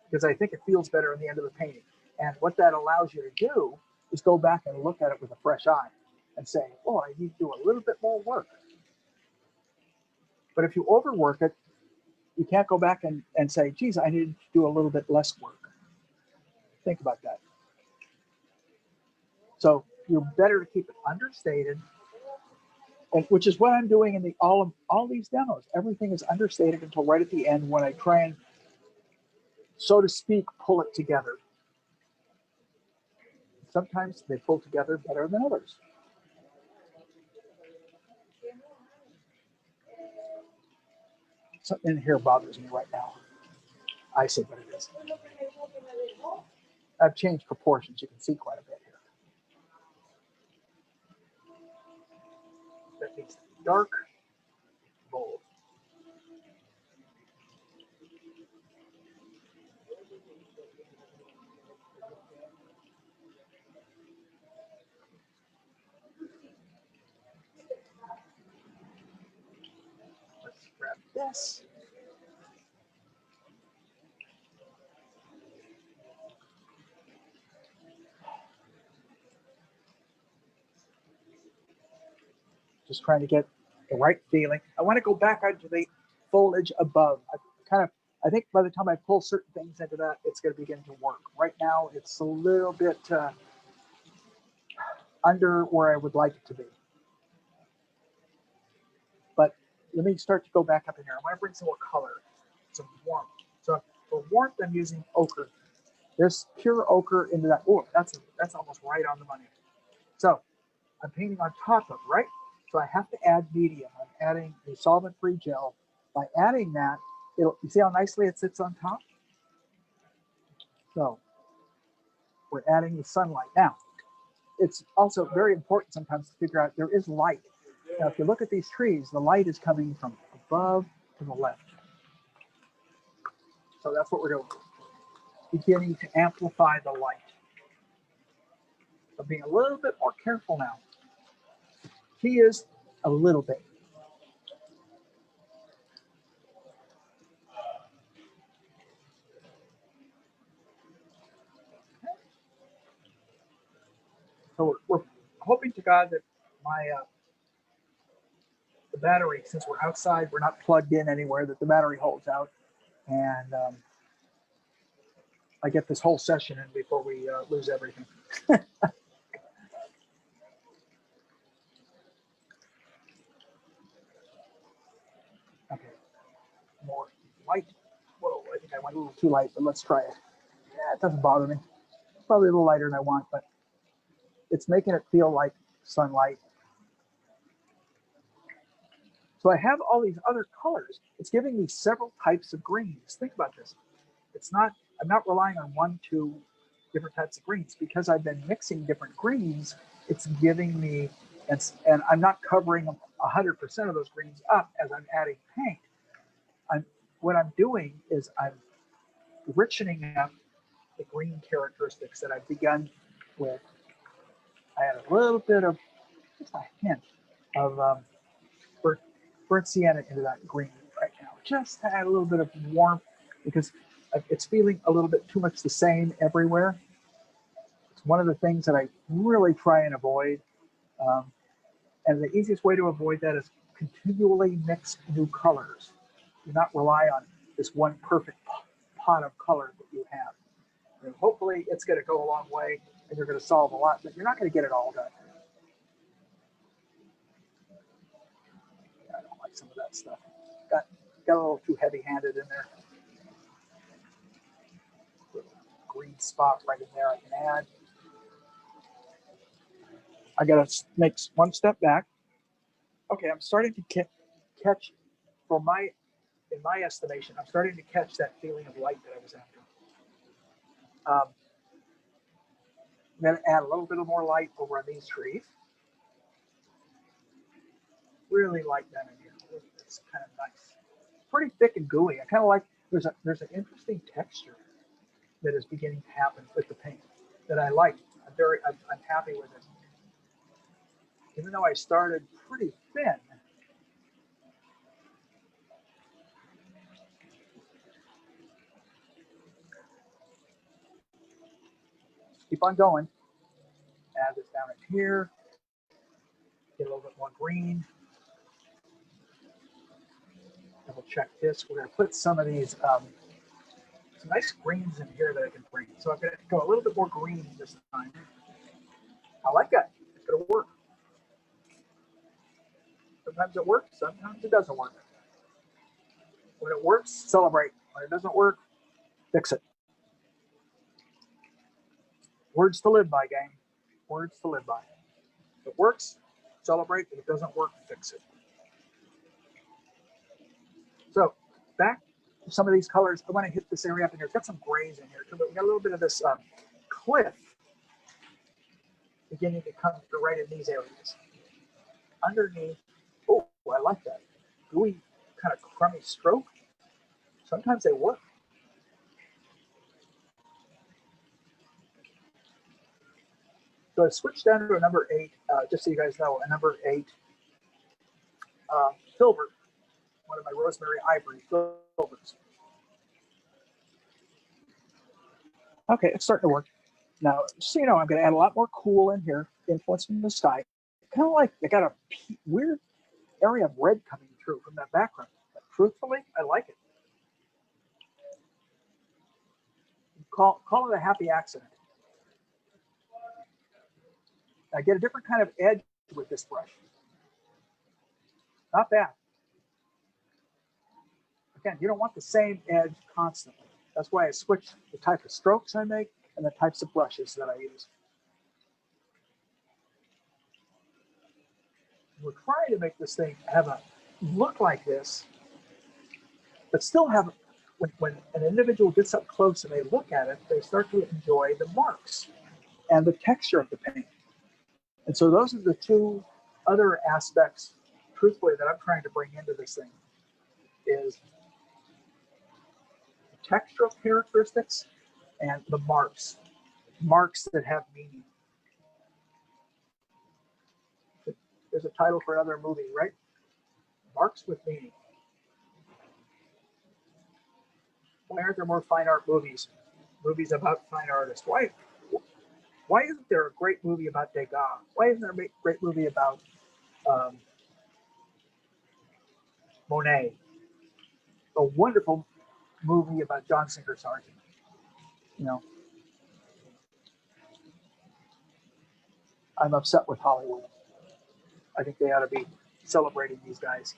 because I think it feels better in the end of the painting. And what that allows you to do is go back and look at it with a fresh eye and say, oh, I need to do a little bit more work. But if you overwork it, you can't go back and say, geez, I need to do a little bit less work. Think about that. So you're better to keep it understated, and which is what I'm doing in all these demos. Everything is understated until right at the end when I try and, so to speak, pull it together. Sometimes they pull together better than others. Something in here bothers me right now. I see what it is. I've changed proportions. You can see quite a bit here. That means dark, bold. Let's grab this. Just trying to get the right feeling. I want to go back onto the foliage above. I think by the time I pull certain things into that, it's going to begin to work. Right now, it's a little bit under where I would like it to be. But let me start to go back up in here. I want to bring some more color, some warmth. So for warmth, I'm using ochre. There's pure ochre into that. Oh, that's almost right on the money. So I'm painting on top of, right? So I have to add medium. I'm adding a solvent-free gel. By adding that, you see how nicely it sits on top? So we're adding the sunlight. Now, it's also very important sometimes to figure out there is light. Now, if you look at these trees, the light is coming from above to the left. So that's what we're doing. Beginning to amplify the light. I'm being a little bit more careful now. Key is a little bit. So we're hoping to God that the battery, since we're outside, we're not plugged in anywhere, that the battery holds out, and I get this whole session in before we lose everything. Okay, more light. Whoa, I think I went a little too light, but let's try it. Yeah, it doesn't bother me. It's probably a little lighter than I want, but it's making it feel like sunlight. So I have all these other colors. It's giving me several types of greens. Think about this. I'm not relying on 1, 2 different types of greens. Because I've been mixing different greens, it's giving me, and I'm not covering 100% of those greens up as I'm adding paint. What I'm doing is I'm richening up the green characteristics that I've begun with. I add a little bit of just a hint of burnt sienna into that green right now. Just to add a little bit of warmth because it's feeling a little bit too much the same everywhere. It's one of the things that I really try and avoid. And the easiest way to avoid that is continually mix new colors. Do not rely on this one perfect pot of color that you have. And hopefully it's going to go a long way and you're going to solve a lot, but you're not going to get it all done. I don't like some of that stuff. Got a little too heavy-handed in there. Little green spot right in there I can add. I got to make one step back. Okay, I'm starting to catch, in my estimation, I'm starting to catch that feeling of light that I was after. I'm going to add a little bit of more light over on these trees. Really like that in here. It's kind of nice. Pretty thick and gooey. I kind of like, there's an interesting texture that is beginning to happen with the paint that I like. I'm happy with it. Even though I started pretty thin, keep on going. Add this down in here. Get a little bit more green. Double check this. We're going to put some of these some nice greens in here that I can bring. So I'm going to go a little bit more green this time. I like that. It's going to work. Sometimes it works. Sometimes it doesn't work. When it works, celebrate. When it doesn't work, fix it. Words to live by, gang. Words to live by. If it works, celebrate. If it doesn't work, fix it. So back to some of these colors. I want to hit this area up in here. It's got some grays in here. We got a little bit of this cliff beginning to come through right in these areas. Underneath, oh, I like that. Gooey, kind of crummy stroke. Sometimes they work. So I switched down to a number 8, just so you guys know, a number 8 filbert, one of my rosemary ivory filberts. Okay, it's starting to work. Now, so you know, I'm going to add a lot more cool in here, influence from the sky. Kind of like they got a weird area of red coming through from that background. But truthfully, I like it. Call it a happy accident. I get a different kind of edge with this brush. Not bad. Again, you don't want the same edge constantly. That's why I switch the type of strokes I make and the types of brushes that I use. We're trying to make this thing have a look like this, but still have, when an individual gets up close and they look at it, they start to enjoy the marks and the texture of the paint. And so those are the two other aspects, truthfully, that I'm trying to bring into this thing, is the textural characteristics and the marks that have meaning. There's a title for another movie, right? Marks with meaning. Why aren't there more fine art movies? Movies about fine artists? Why isn't there a great movie about Degas? Why isn't there a great movie about Monet? A wonderful movie about John Singer Sargent. You know, I'm upset with Hollywood. I think they ought to be celebrating these guys.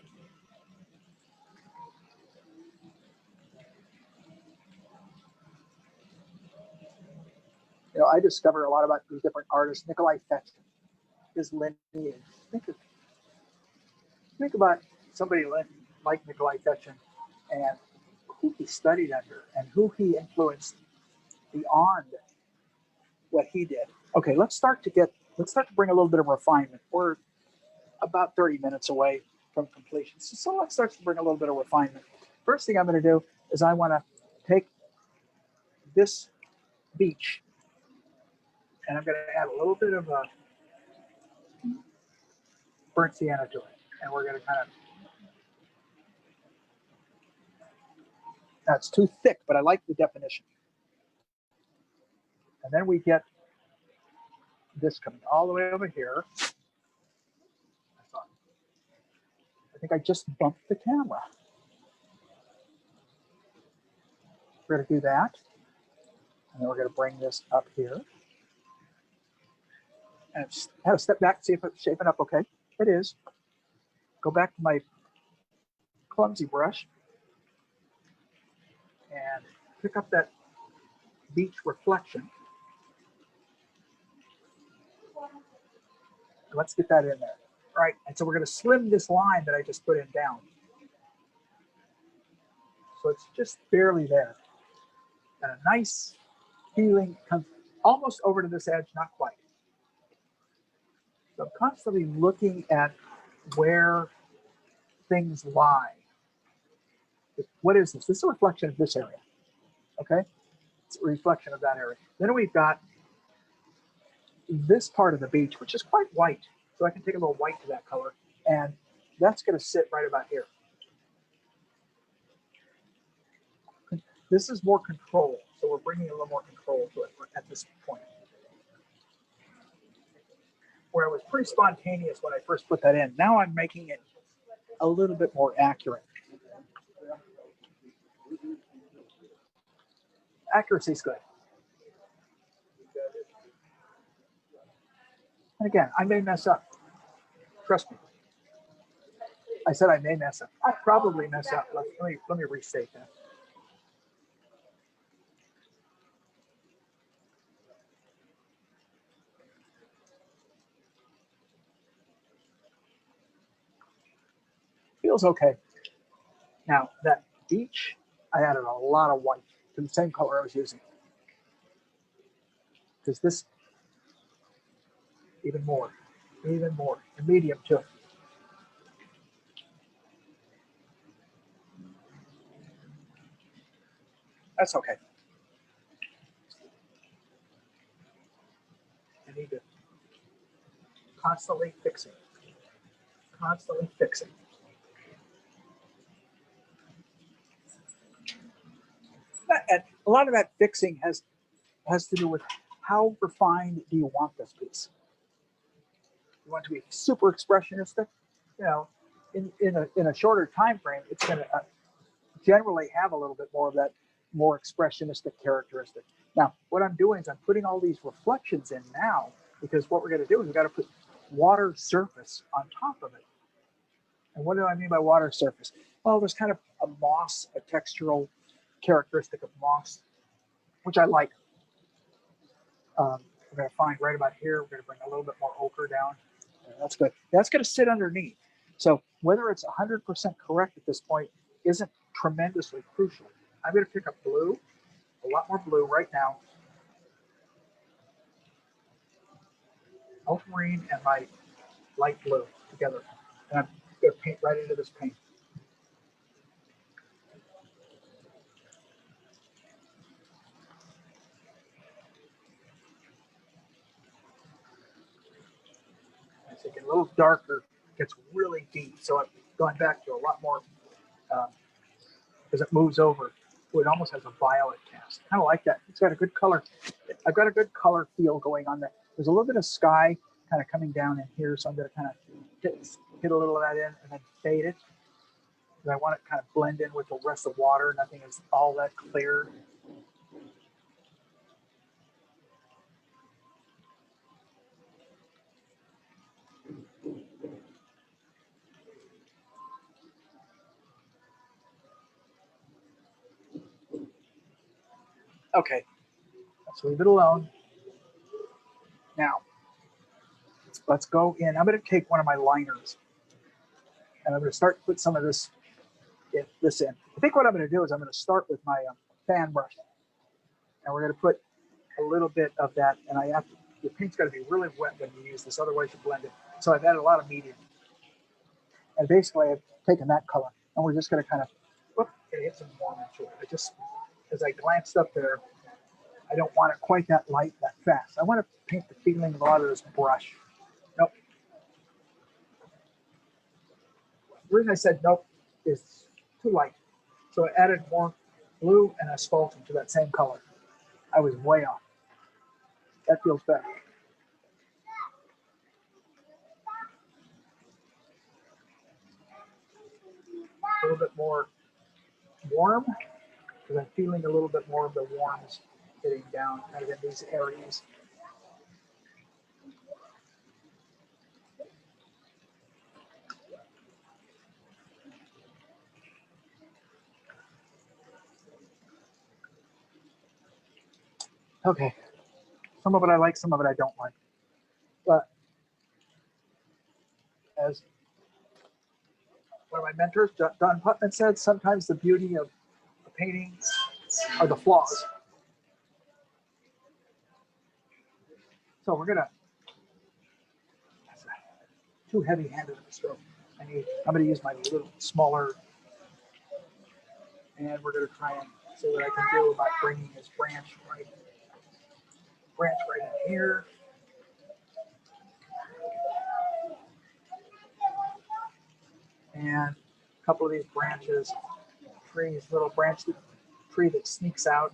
You know, I discovered a lot about these different artists. Nikolai Fetchin, his lineage. Think about somebody like Nikolai Fetchin and who he studied under and who he influenced beyond what he did. Okay, let's start to bring a little bit of refinement. We're about 30 minutes away from completion. So let's start to bring a little bit of refinement. First thing I'm going to do is I want to take this beach and I'm going to add a little bit of burnt sienna to it. And we're going to kind of, that's too thick, but I like the definition. And then we get this coming all the way over here. I think I just bumped the camera. We're going to do that. And then we're going to bring this up here. And just have a step back, see if it's shaping up okay. It is. Go back to my clumsy brush and pick up that beach reflection. Let's get that in there. All right, and so we're going to slim this line that I just put in down. So it's just barely there. And a nice feeling comes almost over to this edge, not quite. So I'm constantly looking at where things lie. What is this? This is a reflection of this area. Okay? It's a reflection of that area. Then we've got this part of the beach, which is quite white. So I can take a little white to that color, and that's going to sit right about here. This is more control, so we're bringing a little more control to it at this point. Where it was pretty spontaneous when I first put that in. Now I'm making it a little bit more accurate. Accuracy is good. And again, I may mess up. Trust me. I said I may mess up. I'll probably mess up. Let me restate that. Feels okay. Now that beach, I added a lot of white to the same color I was using. Because this, even more, and medium too. That's okay. I need to constantly fixing. Constantly fixing. And a lot of that fixing has to do with how refined do you want this piece. You want it to be super expressionistic, you know, in a shorter time frame, it's going to generally have a little bit more of that more expressionistic characteristic. Now, what I'm doing is I'm putting all these reflections in now, because what we're going to do is we've got to put water surface on top of it. And what do I mean by water surface? Well, there's kind of a moss, a textural characteristic of moss, which I like. We're going to find right about here, we're going to bring a little bit more ochre down. That's good. That's going to sit underneath. So whether it's 100% correct at this point isn't tremendously crucial. I'm going to pick up blue, a lot more blue right now. Ultramarine and my light blue together. And I'm going to paint right into this paint. As it gets a little darker, it gets really deep. So I'm going back to a lot more as it moves over. Oh, it almost has a violet cast. Kind of like that. It's got a good color. I've got a good color feel going on there. There's a little bit of sky kind of coming down in here, so I'm going to kind of hit a little of that in and then fade it. I want it kind of blend in with the rest of the water. Nothing is all that clear. Okay, let's leave it alone. Now, let's go in. I'm going to take one of my liners, and I'm going to start to put some of this in. I think what I'm going to do is I'm going to start with my fan brush, and we're going to put a little bit of that. And the paint's got to be really wet when you use this, otherwise you blend it. So I've added a lot of medium, and basically I've taken that color, and we're just going to kind of hit some warm into it. As I glanced up there, I don't want it quite that light, that fast. I want to paint the feeling of a lot of this brush. Nope. The reason I said nope is too light. So I added more blue and asphaltum to that same color. I was way off. That feels better. A little bit more warm, because I'm feeling a little bit more of the warms hitting down kind of in these areas. Okay, some of it I like, some of it I don't like. But as one of my mentors, Don Putman, said, sometimes the beauty of a painting are the flaws. So we're gonna, that's too heavy-handed of a stroke. I'm gonna use my little smaller, and we're gonna try and see what I can do about bringing this branch right in here. And a couple of these branches, little branch tree that sneaks out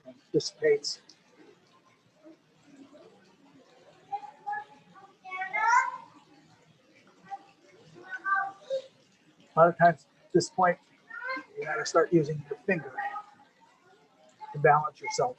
and dissipates. A lot of times at this point, you gotta start using your finger to balance yourself.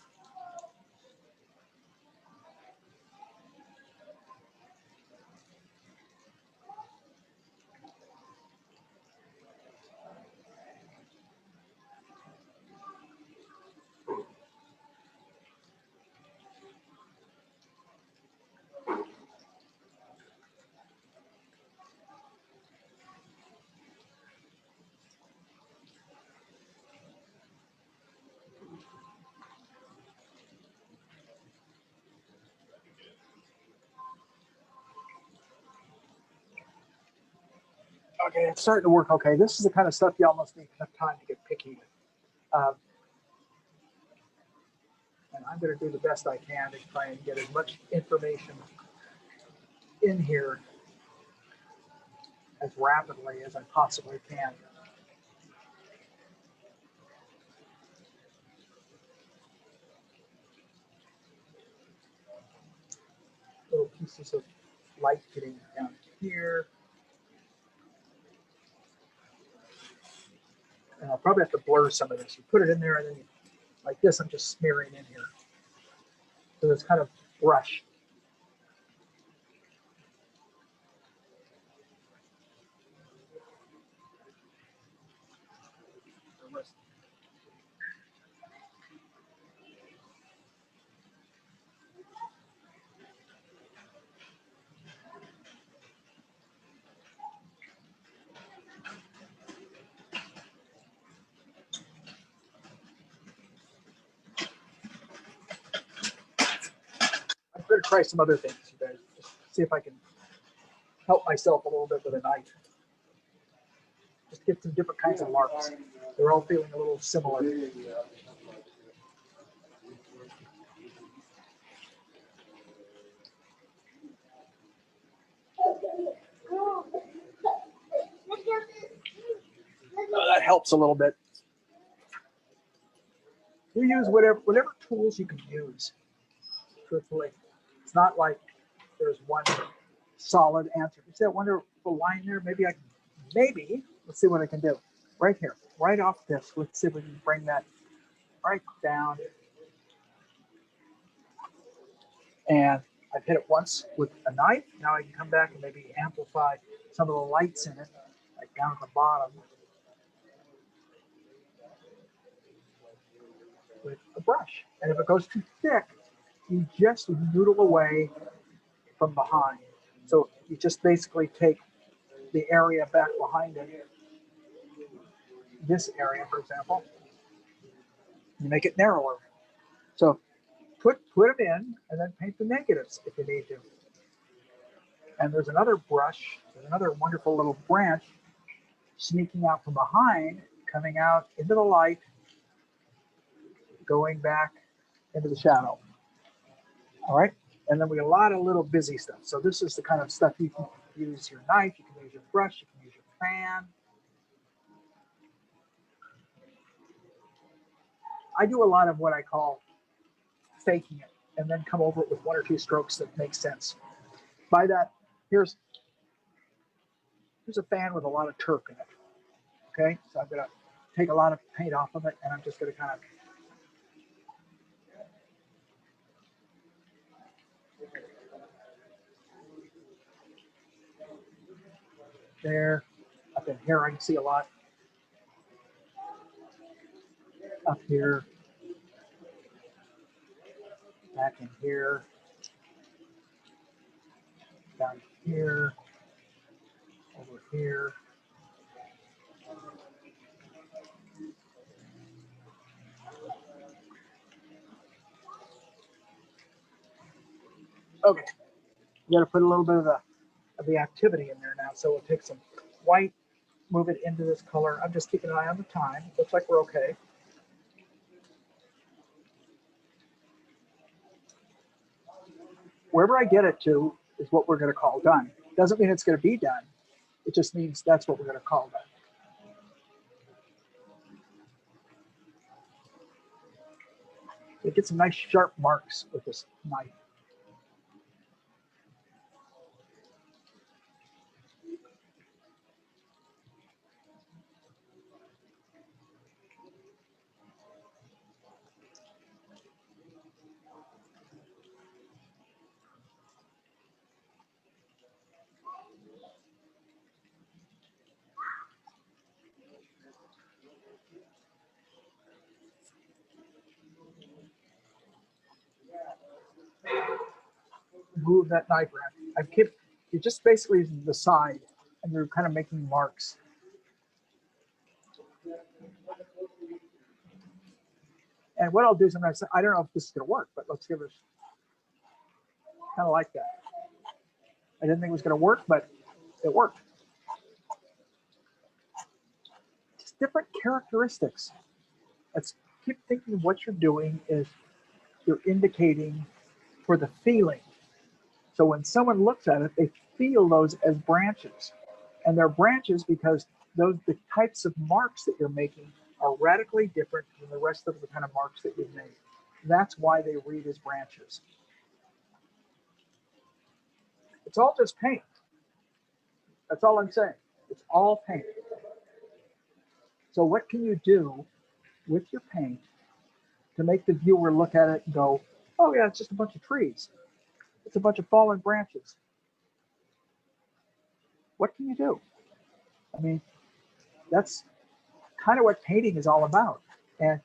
Okay, it's starting to work okay. This is the kind of stuff you almost need enough time to get picky with. And I'm going to do the best I can to try and get as much information in here as rapidly as I possibly can. Little pieces of light getting down here. And I'll probably have to blur some of this. You put it in there and then you, like this, I'm just smearing in here. So it's kind of brush. I'm going to try some other things, you guys. Just see if I can help myself a little bit with a knife. Just get some different kinds of marks. They're all feeling a little similar. Oh, that helps a little bit. You use whatever tools you can use. Truthfully, it's not like there's one solid answer. You see that wonderful line there? Maybe let's see what I can do. Right here, right off this. Let's see if we can bring that right down. And I've hit it once with a knife. Now I can come back and maybe amplify some of the lights in it, like down at the bottom, with a brush. And if it goes too thick, you just noodle away from behind. So you just basically take the area back behind it, this area, for example, you make it narrower. So put them in and then paint the negatives if you need to. And there's another brush, there's another wonderful little branch sneaking out from behind, coming out into the light, going back into the shadow. All right. And then we got a lot of little busy stuff. So this is the kind of stuff you can use your knife, you can can use your brush, you can use your fan. I do a lot of what I call faking it and then come over it with one or two strokes that make sense. By that, here's a fan with a lot of turk in it. Okay, so I'm going to take a lot of paint off of it, and I'm just going to kind of there. Up in here, I can see a lot. Up here, back in here, down here, over here. Okay, you got to put a little bit of the activity in there now. So we'll take some white, move it into this color. I'm just keeping an eye on the time. Looks like we're okay. Wherever I get it to is what we're going to call done. Doesn't mean it's going to be done. It just means that's what we're going to call done. You get some nice sharp marks with this knife. Move that knife around. You're just basically using the side, and you're kind of making marks. And what I'll do is I'm going to say, I don't know if this is going to work, but let's give it kind of like that. I didn't think it was going to work, but it worked. Just different characteristics. Let's keep thinking what you're doing is you're indicating for the feeling. So when someone looks at it, they feel those as branches. And they're branches because the types of marks that you're making are radically different than the rest of the kind of marks that you've made. That's why they read as branches. It's all just paint. That's all I'm saying. It's all paint. So what can you do with your paint to make the viewer look at it and go, oh yeah, it's just a bunch of trees. It's a bunch of fallen branches. What can you do? I mean, that's kind of what painting is all about. And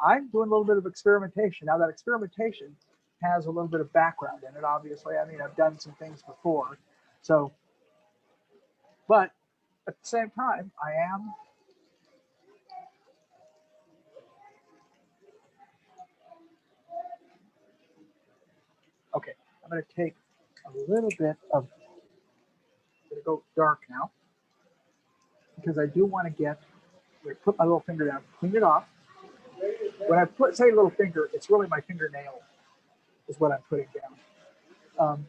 I'm doing a little bit of experimentation. Now that experimentation has a little bit of background in it, obviously. I mean, I've done some things before. So, but at the same time, I am okay. I'm going to take a little bit of, I'm going to go dark now because I do want to get, I'm going to put my little finger down, clean it off. When I say little finger, it's really my fingernail is what I'm putting down.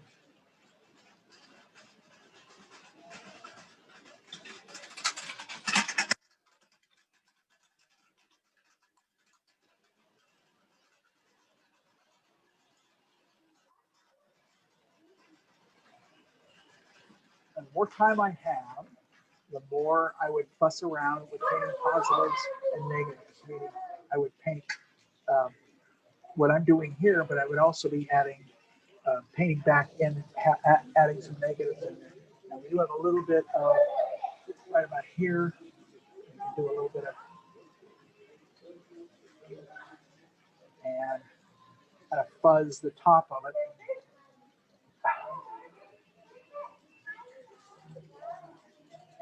And the more time I have, the more I would fuss around with painting positives and negatives, meaning I would paint what I'm doing here, but I would also be adding, painting back in, adding some negatives in there. Now we do have a little bit of, right about here, we can do a little bit of, and kind of fuzz the top of it.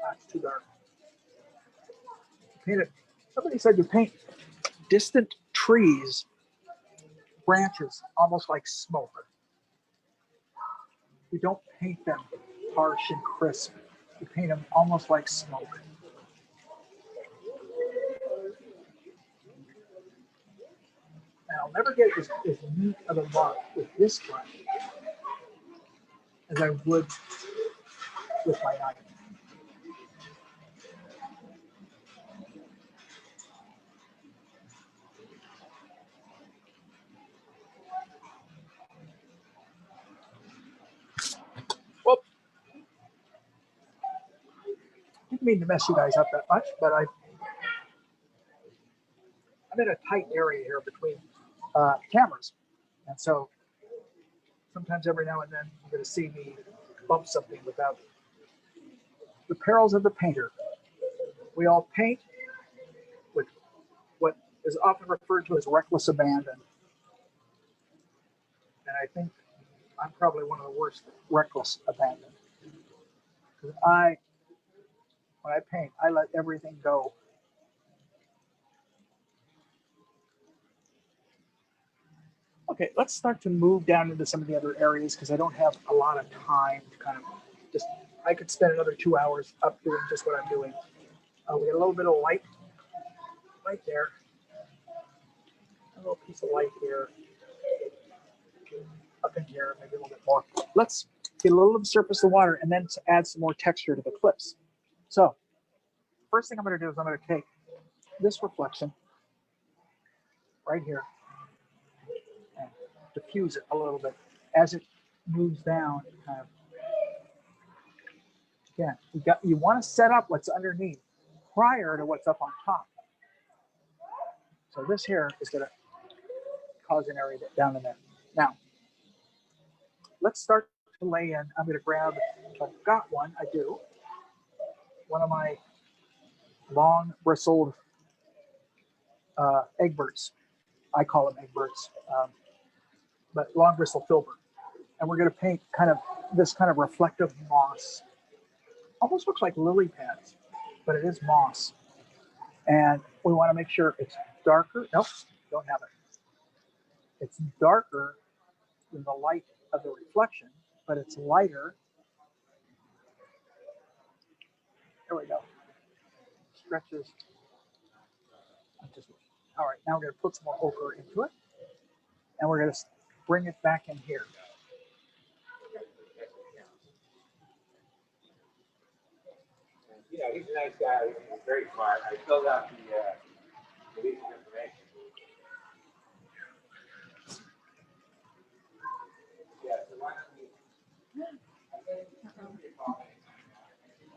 That's too dark. Paint it. Somebody said you paint distant trees, branches, almost like smoke. You don't paint them harsh and crisp. You paint them almost like smoke. And I'll never get as neat of a mark with this brush as I would with my knife. didn't mean to mess you guys up that much, but I'm in a tight area here between cameras. And so sometimes every now and then you're going to see me bump something without the perils of the painter. We all paint with what is often referred to as reckless abandon. And I think I'm probably one of the worst reckless abandon. Because when I paint, I let everything go. Okay, let's start to move down into some of the other areas because I don't have a lot of time to kind of just, I could spend another 2 hours up doing just what I'm doing. We got a little bit of light there. A little piece of light here. Up in here, maybe a little bit more. Let's get a little of the surface of the water and then add some more texture to the clips. So first thing I'm going to do is I'm going to take this reflection right here and diffuse it a little bit as it moves down. Kind of, again, you want to set up what's underneath prior to what's up on top. So this here is going to cause an area down in there. Now, let's start to lay in. I'm going to grab, if I've got one, I do, one of my long bristled egg birds. I call them egg birds, but long bristle filbert. And we're going to paint kind of this kind of reflective moss. Almost looks like lily pads, but it is moss. And we want to make sure it's darker. Nope, don't have it. It's darker than the light of the reflection, but it's lighter. There we go. Stretches. All right, now we're going to put some more ochre into it, and we're going to bring it back in here. You know, he's a nice guy. He's very smart. I filled out the release of information. Yeah, so why don't we?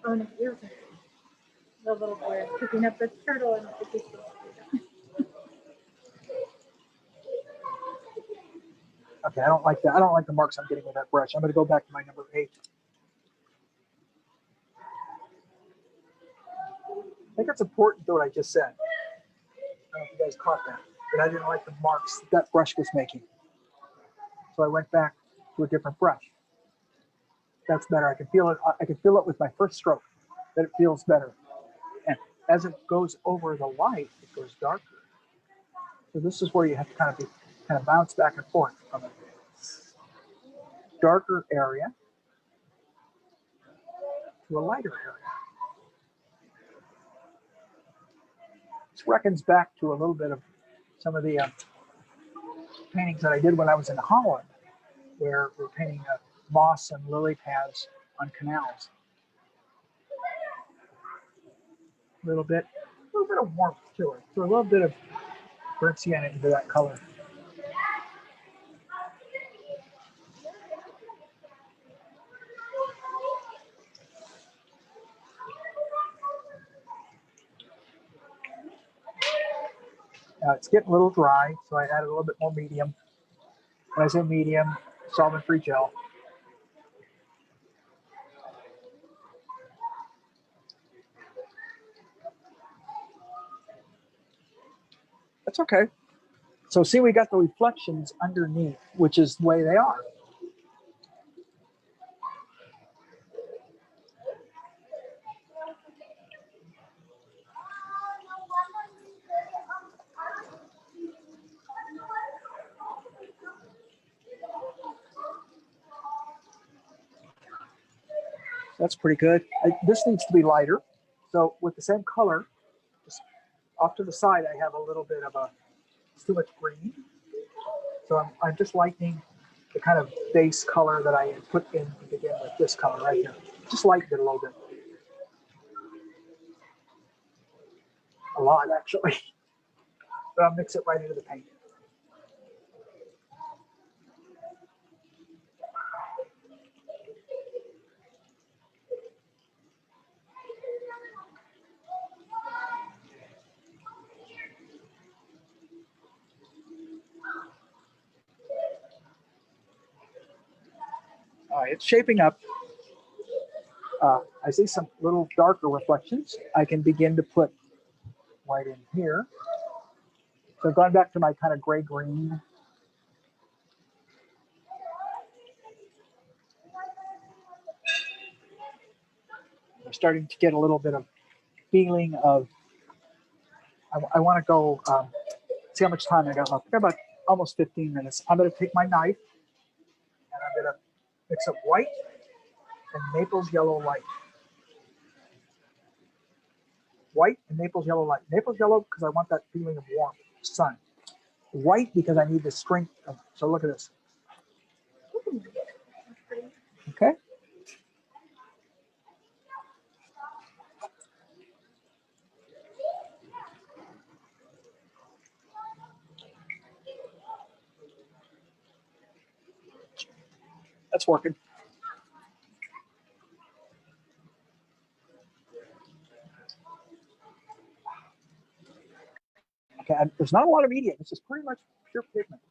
Oh, no, you're the little boy is picking up the turtle and the fish. Okay, I don't like that. I don't like the marks I'm getting with that brush. I'm going to go back to my number 8. I think it's important, though, what I just said. I don't know if you guys caught that, but I didn't like the marks that brush was making. So I went back to a different brush. That's better. I can feel it. I can feel it with my first stroke, that it feels better. And as it goes over the light, it goes darker. So this is where you have to kind of bounce back and forth from a darker area to a lighter area. This reckons back to a little bit of some of the paintings that I did when I was in Holland, where we're painting moss and lily pads on canals. A little bit of warmth to it. So a little bit of burnt sienna into that color. Now it's getting a little dry, so I added a little bit more medium. When I say medium, solvent-free gel. That's okay. So see, we got the reflections underneath, which is the way they are. That's pretty good. This needs to be lighter. So with the same color, just off to the side, I have a little bit of it's too much green. So I'm just lightening the kind of base color that I put in to begin with, this color right here. Just lighten it a little bit. A lot, actually. But I'll mix it right into the paint. It's shaping up. I see some little darker reflections. I can begin to put right in here. So I've gone back to my kind of gray-green. I'm starting to get a little bit of feeling of, I want to go, see how much time I got left. I got about almost 15 minutes. I'm going to take my knife and I'm going to mix up white and Naples yellow light. White and Naples yellow light. Naples yellow because I want that feeling of warmth, sun. White because I need the strength of, so look at this. Okay. That's working. Okay, there's not a lot of media. This is pretty much pure pigment.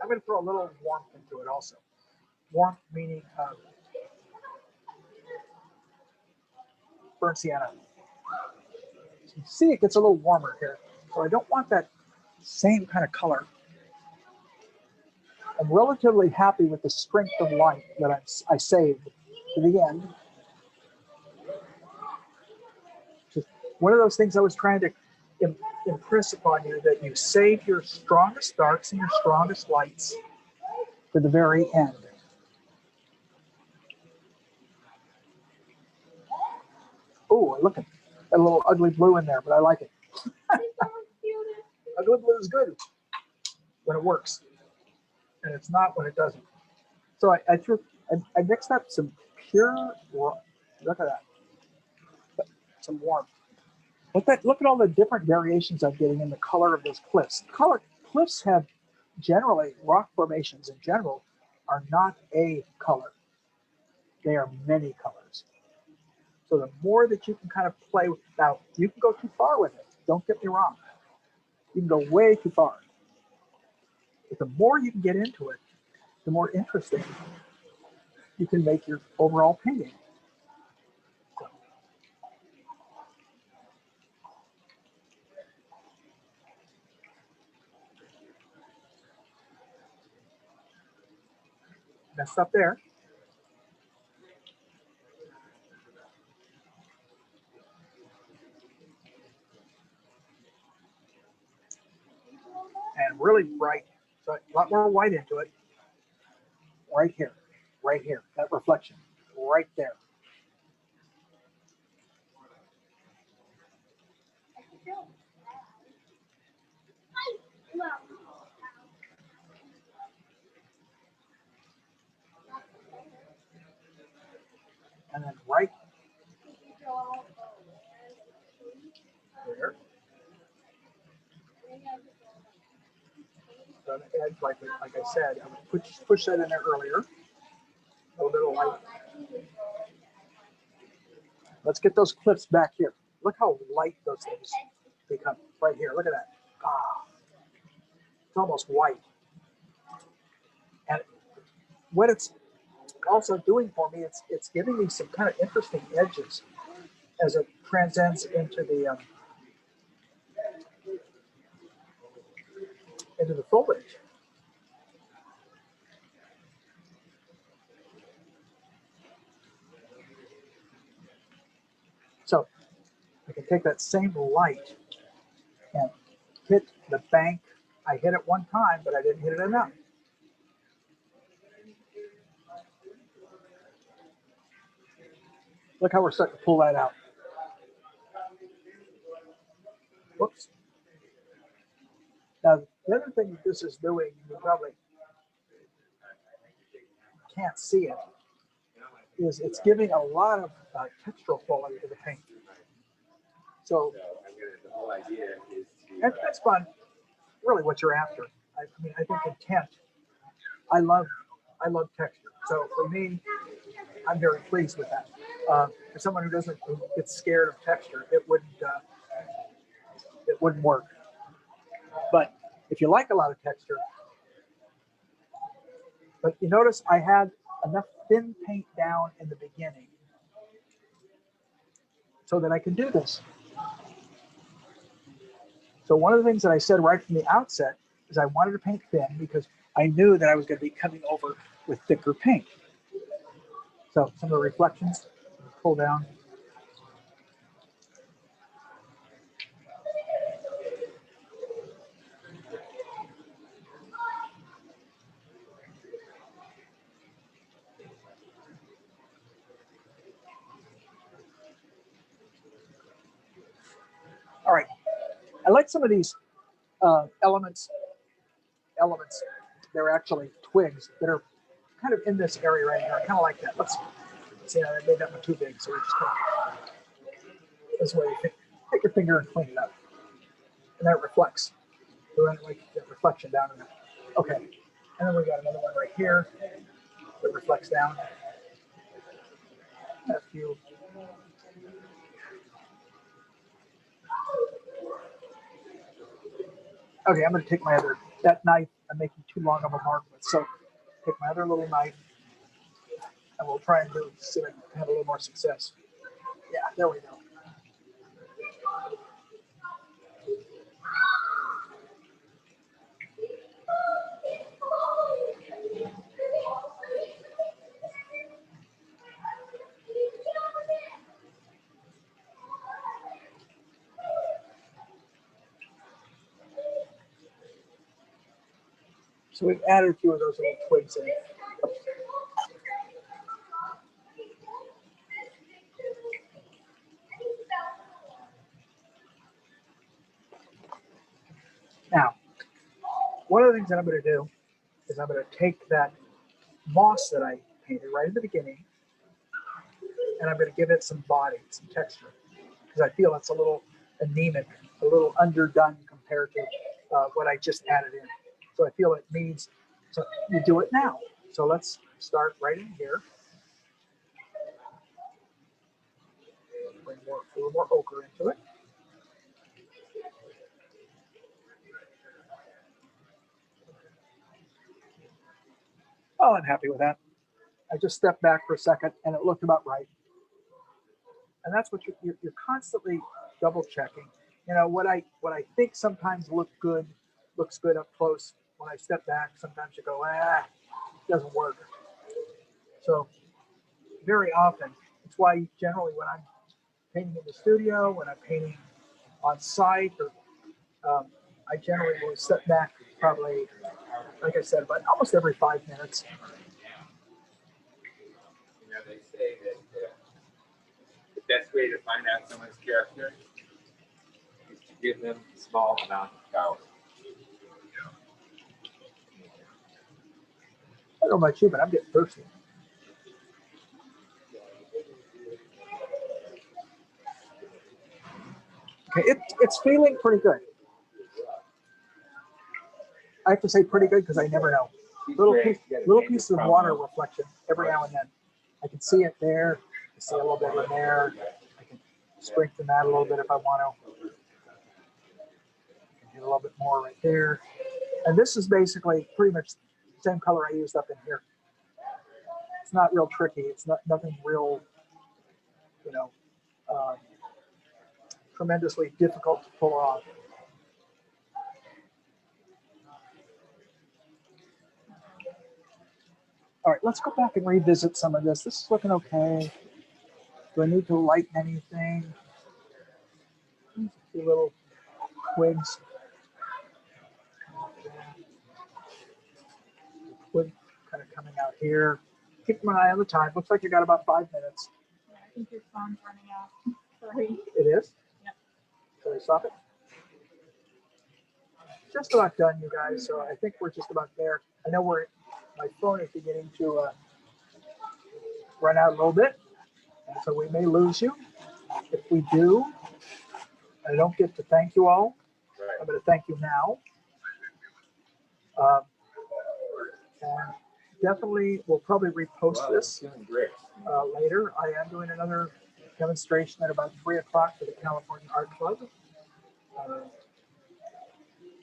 I'm going to throw a little warmth into it also. Warmth meaning burnt sienna. So you see it gets a little warmer here. So I don't want that same kind of color. I'm relatively happy with the strength of light that I saved to the end. Just one of those things I was trying to impress upon you, that you save your strongest darks and your strongest lights to the very end. Oh, look at that little ugly blue in there, but I like it. Ugly blue is good when it works, and it's not when it doesn't. So I mixed up some pure, look at that, some warmth. Look at all the different variations I'm getting in the color of those cliffs. Cliffs have generally, rock formations in general are not a color. They are many colors. So the more that you can kind of play with, now you can go too far with it. Don't get me wrong. You can go way too far. But the more you can get into it, the more interesting you can make your overall painting. So. Messed up there. And really bright, so a lot more white into it. Right here, that reflection, right there. And then right there. So the edge, like I said, I'm going to push that in there earlier. A little bit of light. Let's get those cliffs back here. Look how light those things become right here. Look at that. Ah, it's almost white. And what it's also doing for me, it's giving me some kind of interesting edges as it transcends into the foliage. So I can take that same light and hit the bank. I hit it one time, but I didn't hit it enough. Look how we're starting to pull that out. Whoops. Now, the other thing that this is doing, you probably can't see it, is it's giving a lot of textural quality to the paint. So, and that's fun. Really, what you're after. I mean, I think intent. I love texture. So for me, I'm very pleased with that. For someone who gets scared of texture, it wouldn't work. But if you like a lot of texture. But you notice I had enough thin paint down in the beginning so that I can do this. So one of the things that I said right from the outset is I wanted to paint thin because I knew that I was going to be coming over with thicker paint. So some of the reflections, pull down. All right, I like some of these elements. They're actually twigs that are kind of in this area right here. I kind of like that. Let's see. I made that one too big, so we just kind of, this way. Take your finger and clean it up, and that reflects. So then like that reflection down in there. Okay, and then we got another one right here that reflects down. A few. Okay, I'm going to take my other, that knife I'm making too long of a mark with, so take my other little knife and we'll try and do, see if I can have a little more success. Yeah, there we go. So we've added a few of those little twigs in. Now, one of the things that I'm going to do is I'm going to take that moss that I painted right in the beginning, and I'm going to give it some body, some texture, because I feel it's a little anemic, a little underdone compared to what I just added in. So I feel it needs, so you do it now. So let's start right in here. Bring a little more ochre into it. Oh, I'm happy with that. I just stepped back for a second and it looked about right. And that's what you're constantly double checking. You know, what I think sometimes looks good up close. When I step back, sometimes you go, it doesn't work. So very often, it's why generally when I'm painting in the studio, when I'm painting on site, or I generally will step back probably, like I said, about almost every 5 minutes. You know, they say that the best way to find out someone's character is to give them a small amount of power. I don't know about you, but I'm getting thirsty. Okay, it's feeling pretty good. I have to say pretty good because I never know. Little pieces of water reflection every now and then. I can see it there. I see a little bit in there. I can strengthen that a little bit if I want to. I can get a little bit more right there. And this is basically pretty much the same color I used up in here. It's not real tricky. It's nothing real, you know, tremendously difficult to pull off. All right, let's go back and revisit some of this. This is looking okay. Do I need to lighten anything? A few little twigs. Twig kind of coming out here. Keep my eye on the time. Looks like you got about 5 minutes. Yeah, I think your phone's running out. Sorry. It is? Yep. Shall I stop it? Just about done, you guys. So I think we're just about there. I know my phone is beginning to run out a little bit. And so we may lose you. If we do, I don't get to thank you all. I'm going to thank you now. And definitely, we'll probably repost this later. I am doing another demonstration at about 3 o'clock for the California Art Club.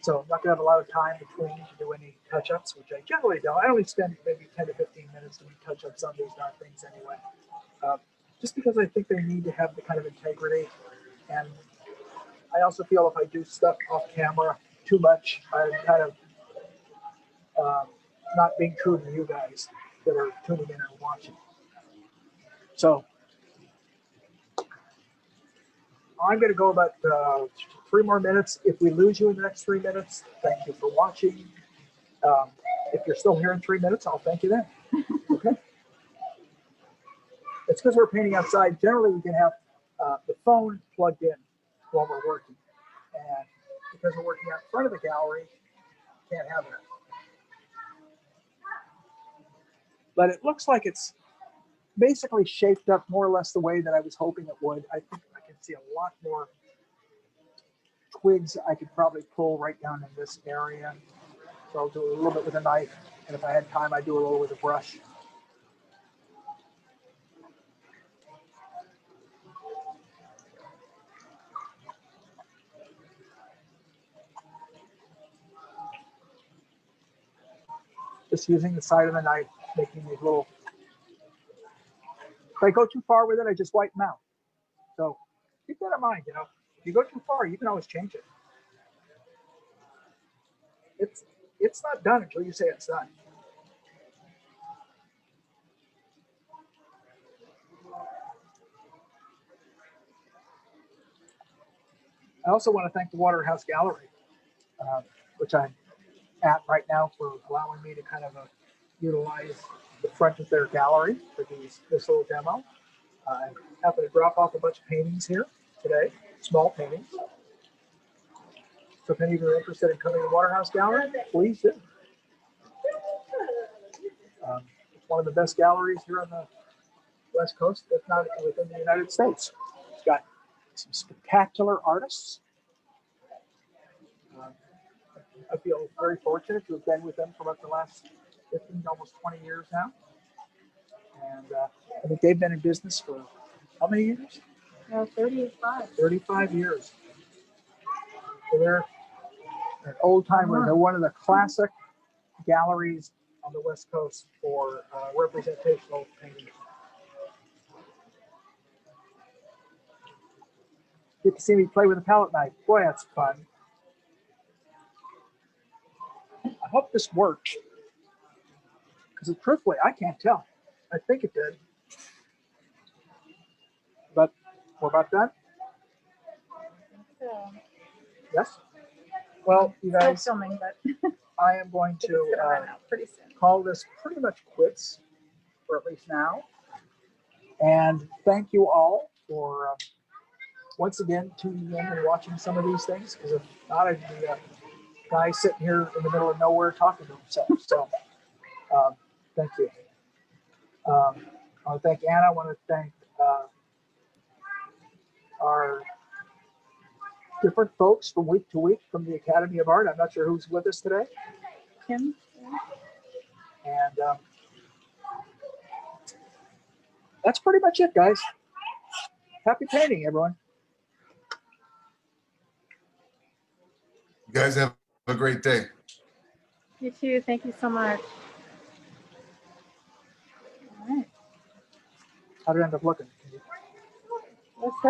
So I'm not gonna have a lot of time between to do any touch-ups, which I generally don't. I only spend maybe 10 to 15 minutes doing touch-ups on these darn things anyway. Just because I think they need to have the kind of integrity. And I also feel if I do stuff off camera too much, I'm kind of not being true to you guys that are tuning in or watching. So I'm going to go about 3 more minutes. If we lose you in the next 3 minutes, thank you for watching. If you're still here in 3 minutes, I'll thank you then. Okay. It's because we're painting outside. Generally, we can have the phone plugged in while we're working. And because we're working out in front of the gallery, can't have that. But it looks like it's basically shaped up more or less the way that I was hoping it would. I think I can see a lot more twigs I could probably pull right down in this area. So I'll do a little bit with a knife. And if I had time, I'd do a little with a brush. Just using the side of the knife, making these little. If I go too far with it, I just wipe them out. So keep that in mind, you know. If you go too far, you can always change it. It's not done until you say it's done. I also want to thank the Waterhouse Gallery, which I'm at right now, for allowing me to kind of utilize the front of their gallery for this little demo. I happened to drop off a bunch of paintings here today, small paintings. So if any of you are interested in coming to the Waterhouse Gallery, please do. It's one of the best galleries here on the West Coast, if not within the United States. It's got some spectacular artists. I feel very fortunate to have been with them for about the last 15, almost 20 years now. And I think they've been in business for how many years? 35. 35 years. So they're an old timer. They're one of the classic galleries on the West Coast for representational painting. Get to see me play with a palette knife. Boy, that's fun. I hope this works. Because truthfully, I can't tell. I think it did. But we're about done? So, Yes? Well, you still guys, filming, but I am going it's gonna run to out pretty soon. call this pretty much quits, for at least now. And thank you all for once again tuning in and watching some of these things, because if not, I'd be a guy sitting here in the middle of nowhere talking to himself. So thank you. I want to thank Anna. I want to thank our different folks from week to week from the Academy of Art. I'm not sure who's with us today. Kim? And that's pretty much it, guys. Happy painting, everyone. You guys have a great day. You too. Thank you so much. All right. How did it end up looking? That's good.